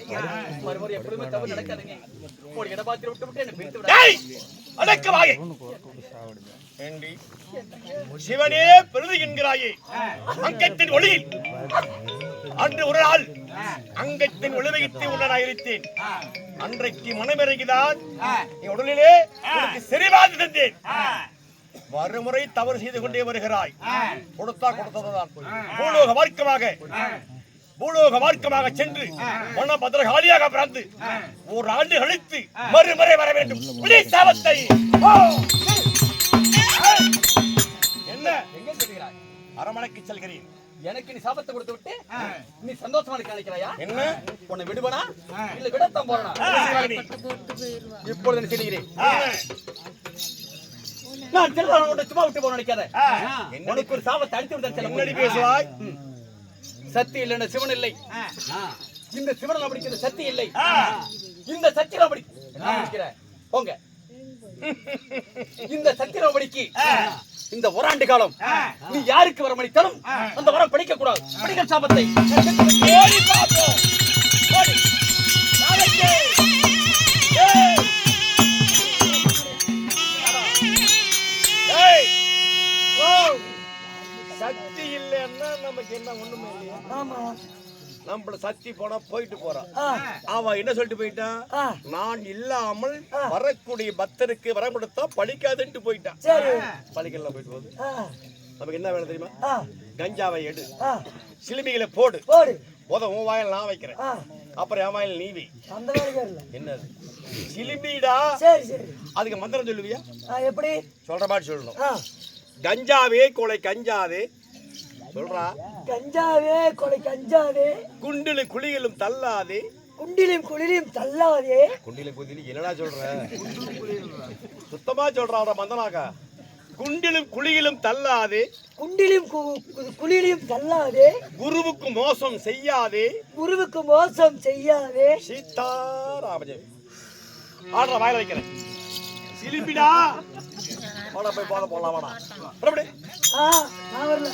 மறுமுறை எப்பொழுதுமே தவறு நடக்காதுங்க. ஒரு இடபாத்திரம் விட்டு என்ன பிரித்து விட. அடக்கமாயே ஏண்டி சிவனே பெருது என்கிறாயே அங்கத்தின் ஒளியில் அன்று ஒரு நாள் அங்கத்தின் ஒளிவைத்து உன்னை இருத்தேன். அன்றைக்கு மனமிறங்கிதான் என் உடலிலே உனக்கு செறிவாதி தந்தேன். மறுமுறை தவறு செய்து கொண்டே வருகிறாய். கொடுத்ததுதான் பூலோக மார்க்கமாக சென்று மன பத்திரகாலியாக பிறந்து ஒரு ஆண்டு கழித்து மறுமுறை வர வேண்டும். சாபத்தை என்ன எங்க செல்கிறாய்? அரமனைக்கு செல்கிறேன். எனக்கு நீ சாபத்தை கொடுத்து விட்டு நீ சந்தோஷமா இருக்க நினைக்கிறாயா? என்ன உன்னை விடுவனா இல்ல விடத்தான் போறனா? இப்பொழுது செல்கிறேன். நான் செல்வனோட சும்மா விட்டு போக நினைக்காத. உனக்கு ஒரு சாபத்தை அடித்து விட்டு முன்னாடி பேசுவாய். சக்தி இல்லைன்னா சிவன் இல்லை. இந்த சிவன் அப்படிங்கிற சக்தி இல்லை. இந்த சத்திரம் அப்படி போங்க. இந்த சத்திரம் படிக்கு இந்த ஓராண்டு காலம் நீ யாருக்கு வர மணித்தாலும் அந்த வரம் படிக்க கூடாது. படிக்க சாபத்தை ஓடி பாப்போம். ஓடி நாளைக்கு சக்தி இல்லைன்னா நமக்கு என்ன ஒண்ணுமே இல்லையா? ஆமா, நம்மள சக்தி போனா போயிட்டு போறான். அவன் என்ன சொல்லிட்டு போயிட்டான்? நான் இல்லாமல் வரக்கூடிய பக்தருக்கு வரம் கொடுத்தா பழிக்காதுன்ட்டு போயிட்டான். பழிக்கலாம் போயிட்டு போகுது. நமக்கு என்ன வேணும் தெரியுமா? கஞ்சாவை எடு, சிலுமிகளை போடு, உன் வாயில் நான் வைக்கிறேன், அப்புறம் என் வாயில் நீவி. என்னது சிலுமிடா? அதுக்கு மந்திரம் சொல்லுவியா? எப்படி சொல்ற மாதிரி சொல்லணும். கஞ்சாவே கொலை கஞ்சாவே சொல்றா. கஞ்சாவே கொலை கஞ்சாவே குண்டிலும் குழியிலும் தள்ளாதே. குண்டிலும் குழியிலும் தள்ளாதே. குண்டிலும் குழியிலும் என்னடா சொல்ற? சுத்தமா சொல்றா மந்தனாக்கா. குண்டிலும் குழியிலும் தள்ளாதே. குண்டிலும் குழியிலும் தள்ளாதே. குருவுக்கு மோசம் செய்யாதே. குருவுக்கு மோசம் செய்யாதே. சீதாராமஜெயம் ஆடுற வாயில வைக்கிறேன். சிலிம்பிடா போய் போத போடலாம். வாடா நான் வரல.